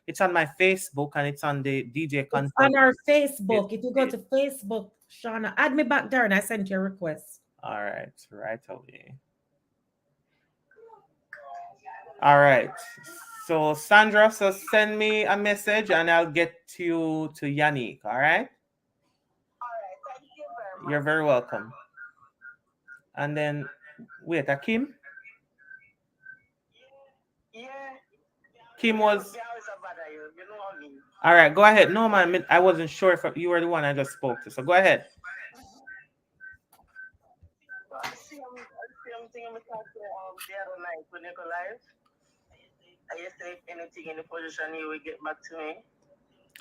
it's on my Facebook and it's on the DJ It's Consult. on our Facebook. If you go to Facebook, Shauna, add me back there and I sent you a request. All right, right away. All right. So Sandra, so send me a message and I'll get you to Yannick. All right. All right, thank you very much. You're very welcome. And then wait, Kim? Yeah. Kim was. Yeah, I was about you. You know what I mean? All right, go ahead. No, man, I wasn't sure if you were the one I just spoke to. So go ahead. Same thing we talked to the other night when you go live. I used to, if anything in the position, you will get back to me.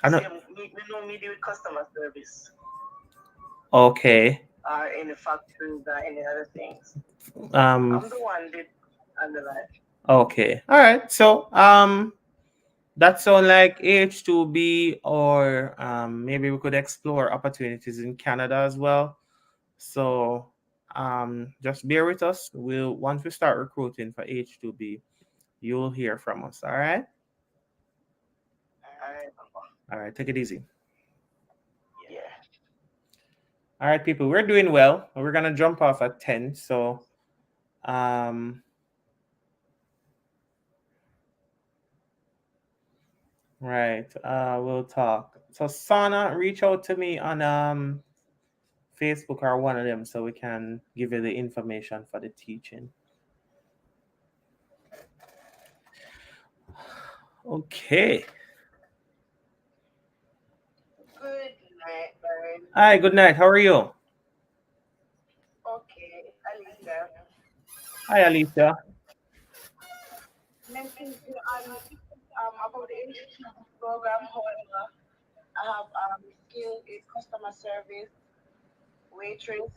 I know. We know me do customer service. Okay. Or any factories or any other things. I'm the one did on the live. Okay. All right. So that sounds like H2B, or maybe we could explore opportunities in Canada as well. So just bear with us. Once we start recruiting for H2B, you'll hear from us. All right. All right. Take it easy. Yeah. All right, people. We're doing well. We're gonna jump off at 10. So right. We'll talk. So Sana, reach out to me on Facebook or one of them so we can give you the information for the teaching. Okay. Good night, Brian. Hi, good night. How are you? Okay, Alicia. Hi, Alicia. Message you about the education program. However, I have skill in customer service, waitress,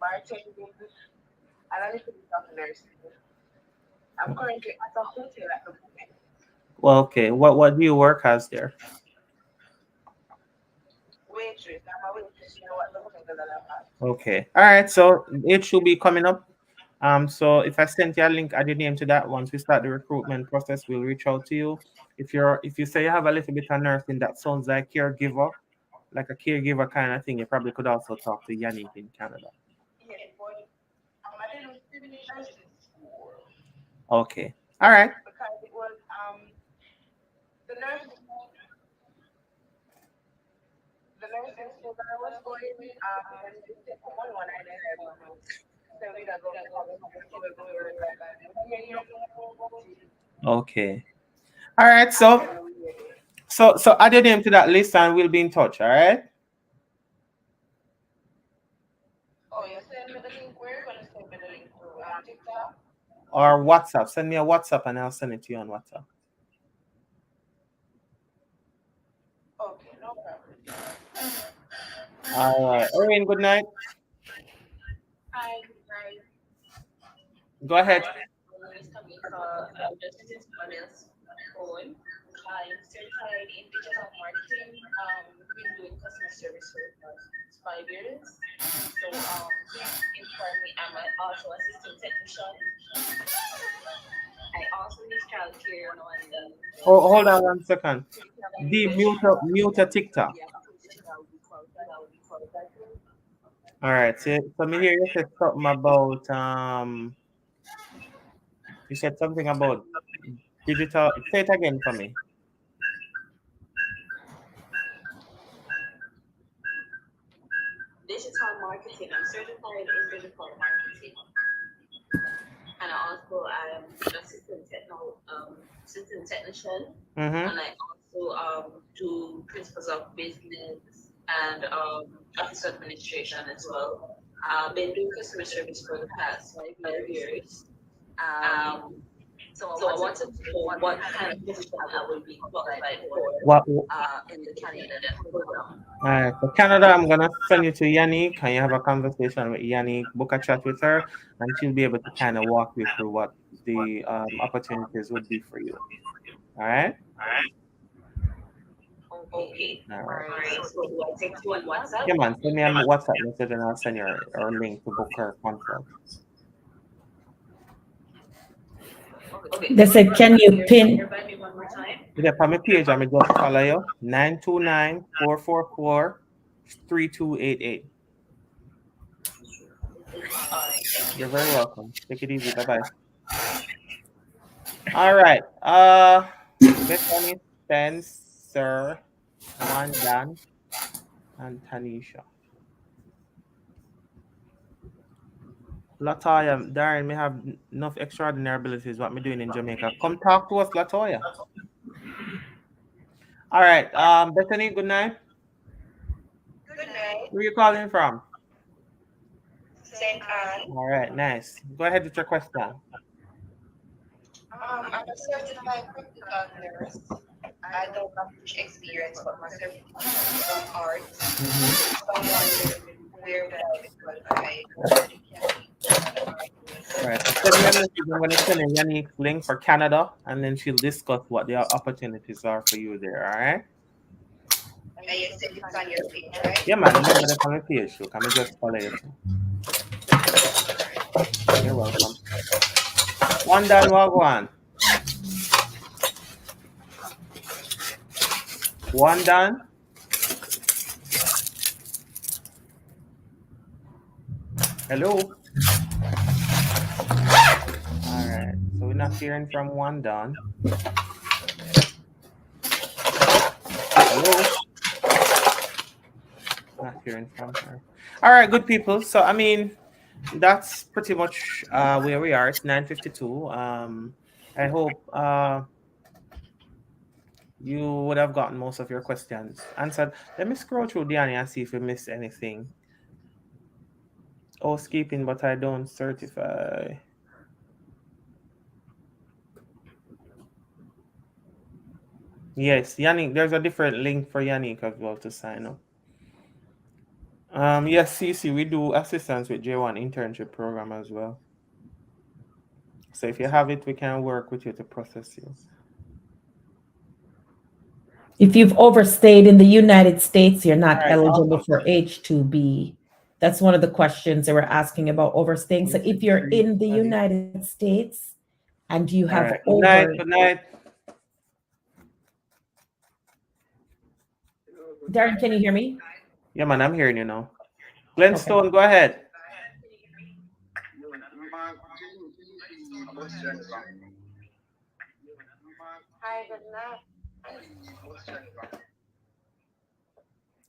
bartending, and a little bit of nursing. I'm currently at a hotel at the moment. Well, okay. What do you work as there? Waitress. I'm a waitress. You know what the hotel that I'm at. Okay. All right. So it should be coming up. So if I send you a link, add your name to that. Once we start the recruitment process, we'll reach out to you. If you say you have a little bit of nursing, that sounds like caregiver, like a caregiver kind of thing. You probably could also talk to Yannick in Canada. Yes, but I didn't finish nursing school. Okay. All right. Because it was the nursing school that I was going and they took one I didn't have. So we don't go Okay. All right. So add your name to that list and we'll be in touch. All right. Oh, you send me the link. Where are you gonna send me the link to? TikTok? Or WhatsApp. Send me a WhatsApp and I'll send it to you on WhatsApp. Okay, no problem. All right. Orin, good night. Hi, good night. Go ahead. I'm just using someone else's phone. I'm certified in digital marketing. Been doing customer service for the past 5 years. So please inform me. I'm also assistant technician. I also need childcare now and then. Oh, hold on 1 second. D, mute your TikTok. All right. So me here you said something about you said something about digital. Say it again for me. Digital marketing. I'm certified in digital marketing. And I also am assistant technician, Mm-hmm. and I also do principles of business and office administration as well. I've been doing customer service for the past 5 years. Um, so I wanted to know what kind of position I would be qualified for What? in the Canada program. All right. For Canada, I'm gonna send you to Yannick. Can you have a conversation with Yannick? Book a chat with her, and she'll be able to kind of walk you through what the opportunities would be for you. All right. Okay. All All right. right. So do I text you on WhatsApp? Yeah, man. Send me a WhatsApp message, and I'll send you a link to book her consult. Okay. They said, can you pin? Remind me one more time. Yeah, on my page, I'm just follow you 929-444-3288. You're very welcome. Take it easy. Bye bye. All right. Bethany, Spencer, Wandan, and Tanisha. Latoya, Darren, me have enough extraordinary abilities. What me doing in Jamaica? Come talk to us, Latoya. All right. Bethany, good night. Good night. Where you calling from? St. Anne. All right, nice. Go ahead with your question. I'm a certified practical nurse. I don't have much experience, but my certification is on art. So I'm wondering where would I be qualified? All right. So send me a message. I'm going to send a Yannick link for Canada, and then she'll discuss what the opportunities are for you there. All right. And you said it's on your page, right? Yeah, man. Remember the comment page. Look, I'm just follow you too. You're welcome. One done, Wagwan. One done. Hello. All right. So we're not hearing from one done. Hello. Not hearing from her. All right, good people. So I mean, that's pretty much where we are. It's 9:52. I hope you would have gotten most of your questions answered. Let me scroll through Diani and see if we missed anything. Housekeeping, but I don't certify. Yes, Yannick, there's a different link for Yannick as well to sign up. Yes, CC, we do assistance with J1 internship program as well. So if you have it, we can work with you to process you. If you've overstayed in the United States, you're not All right, eligible for H-2B. That's one of the questions they were asking about overstaying. So if you're in the United States and you have right. Good night. Good night. Darren, can you hear me? Yeah, man, I'm hearing you now. Glenstone, go ahead. Hi, good night.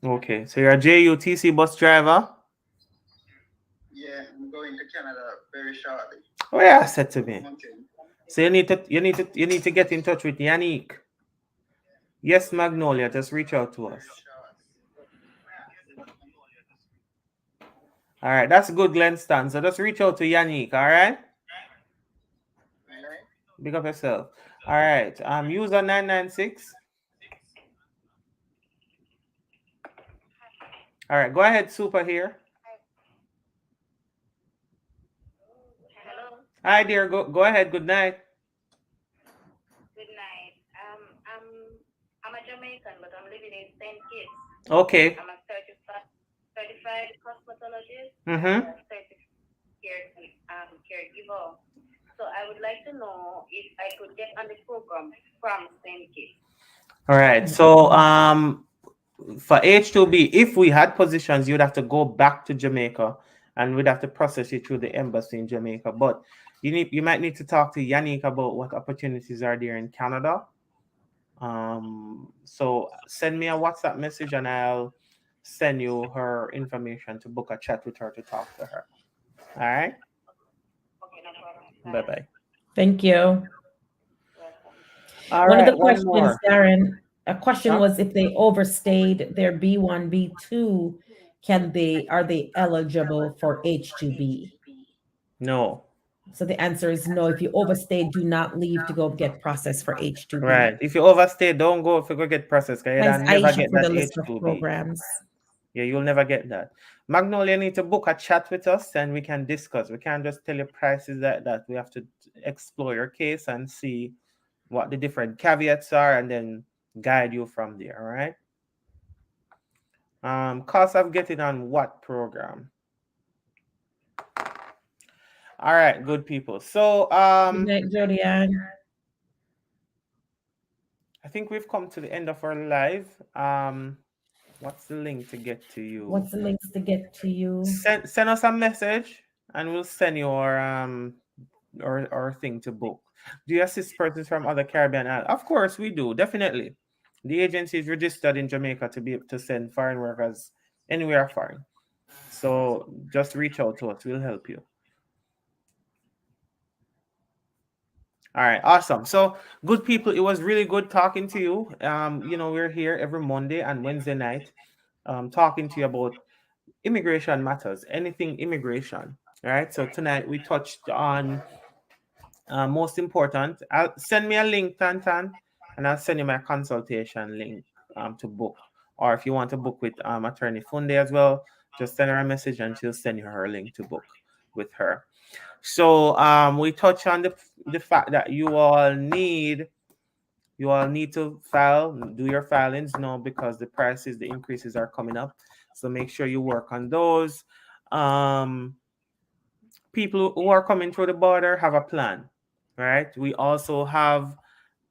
Okay, so you're a JUTC bus driver? Yeah, I'm going to Canada very shortly. Oh yeah, said to me. So you need to get in touch with Yannick. Yes, Magnolia, just reach out to us. All right, that's good, Glenston. So just reach out to Yannick, all right? Big up yourself. All right, user 996. All right, go ahead, Super here. Hello. Hi, dear. Go ahead. Good night. night. I'm a Jamaican, but I'm living in St. Kitts. Okay. I'm a certified cosmetologist and Mm-hmm. a certified caregiver. So I would like to know if I could get on the program from St. Kitts. All right. So for H2B, if we had positions, you'd have to go back to Jamaica and we'd have to process it through the embassy in Jamaica. But you might need to talk to Yannick about what opportunities are there in Canada. So send me a WhatsApp message and I'll send you her information to book a chat with her to talk to her. All right. Okay, no problem. Bye Bye. bye. Thank you. Welcome. All One of right. the One questions, more. Darren, a question Huh? was if they overstayed their B1, B2, are they eligible for H2B? No. So the answer is no. If you overstay, do not leave to go get processed for H2B. Right. If you overstay, don't go if you go get processed because Thanks, you'll never Aisha, get for the that list of H2B. programs. Yeah, you'll never get that. Magnolia need to book a chat with us and we can discuss. We can't just tell you prices like that. We have to explore your case and see what the different caveats are and then guide you from there. All right. Cost of getting on what program? All right, good people. So Good night, Jody Ann. I think we've come to the end of our live. What's the link to get to you? What's the links to get to you? Send us a message and we'll send you our thing to book. Do you assist persons from other Caribbean islands? Of course we do, definitely. The agency is registered in Jamaica to be able to send foreign workers anywhere foreign. So just reach out to us, we'll help you. All right, awesome. So, good people, it was really good talking to you. We're here every Monday and Wednesday night, talking to you about immigration matters, anything immigration. All right. So tonight we touched on most important. Send me a link, Tantan, and I'll send you my consultation link to book. Or if you want to book with Attorney Funde as well, just send her a message and she'll send you her link to book with her. So we touch on the fact that you all need to do your filings now because the increases are coming up. So make sure you work on those. People who are coming through the border have a plan, right? We also have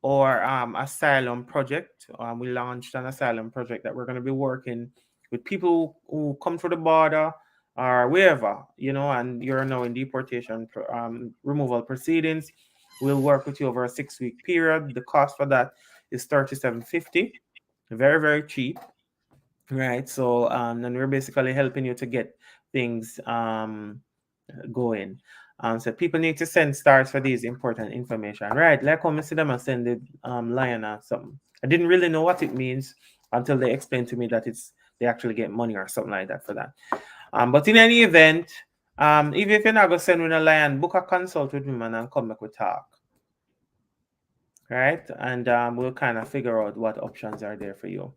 our asylum project. We launched an asylum project that we're going to be working with people who come through the border or wherever, and you're now in deportation removal proceedings. We'll work with you over a 6-week period. The cost for that is $37.50, very, very cheap, right? So, and we're basically helping you to get things going. So people need to send stars for these important information, right? Like when I see them and send the lion or something. I didn't really know what it means until they explained to me that they actually get money or something like that for that. But in any event, even if you're not gonna send me a lion, book a consult with me, man, and come back we talk. Right? And we'll kind of figure out what options are there for you.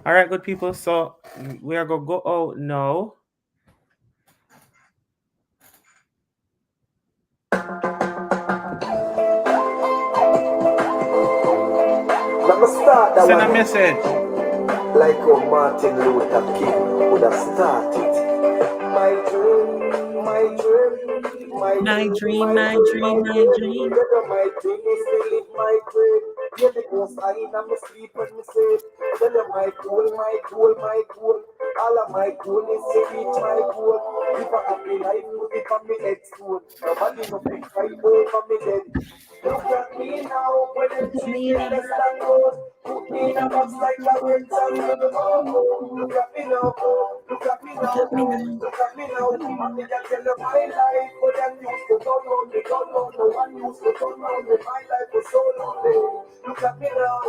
All right, good people. So we are gonna go out now. Let me start that Send a one. message. Like how Martin Luther King would have started. My dream, my dream, my My dream, dream, my my dream, my dream, my dream. dream. Together my dream is to live my dream. Yeah, the most I in my sleep when me sleep. Tell them my goal, my goal, my goal. All of my goal is to reach my goal. Live a happy life, put it on me head soon. Nobody no big fight over me then. Look at me now, when them Look at treat me me now. less than gold. Put me in a box like a rectangle. Oh, oh. Look at me now, oh. Look at me Look now, at me oh. now. Look at me now. Look at me And me now. just tell them my life, but them used to turn on me, turn on. No one used to turn on me. My life was so lonely. Look at me now,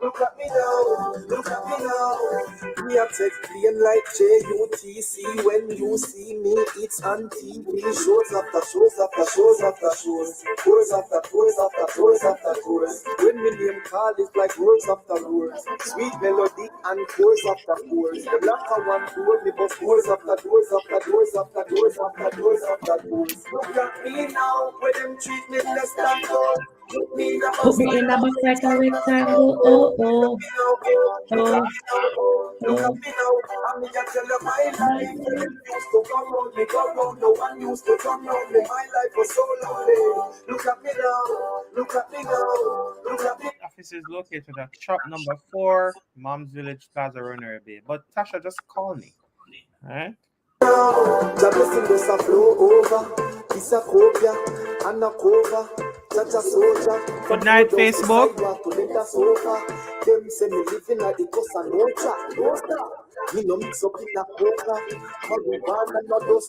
look at me now, look at me now. Me a take plain like JUTC. When you see me, it's on TV. Shows after shows after shows after shows. Tours after tours after tours after tours. When me name call it like words after words. Sweet melody and chorus after chorus. The blacker one told me but doors after doors after doors after doors after doors after doors. Look at me now, when them treat me less than gold. Put me in a box like a rectangle. Oh, oh, oh, Look at oh. me now, and me just tell you my life. Used to come round me, come round. No one used to come round me. My life was so lonely. Look at me now, look at me now, look at me Office is located at shop number 4, Mom's Village Plaza, Runner Bay. But Tasha, just call me. All right? now. The blessing does a flow over. It's a cobia and a cover. Such a soldier. Good night, From Facebook. sidewalk to the sofa. Them say me living at the Cosa Nostra. Me no mix up in a coca. Marijuana, no dust.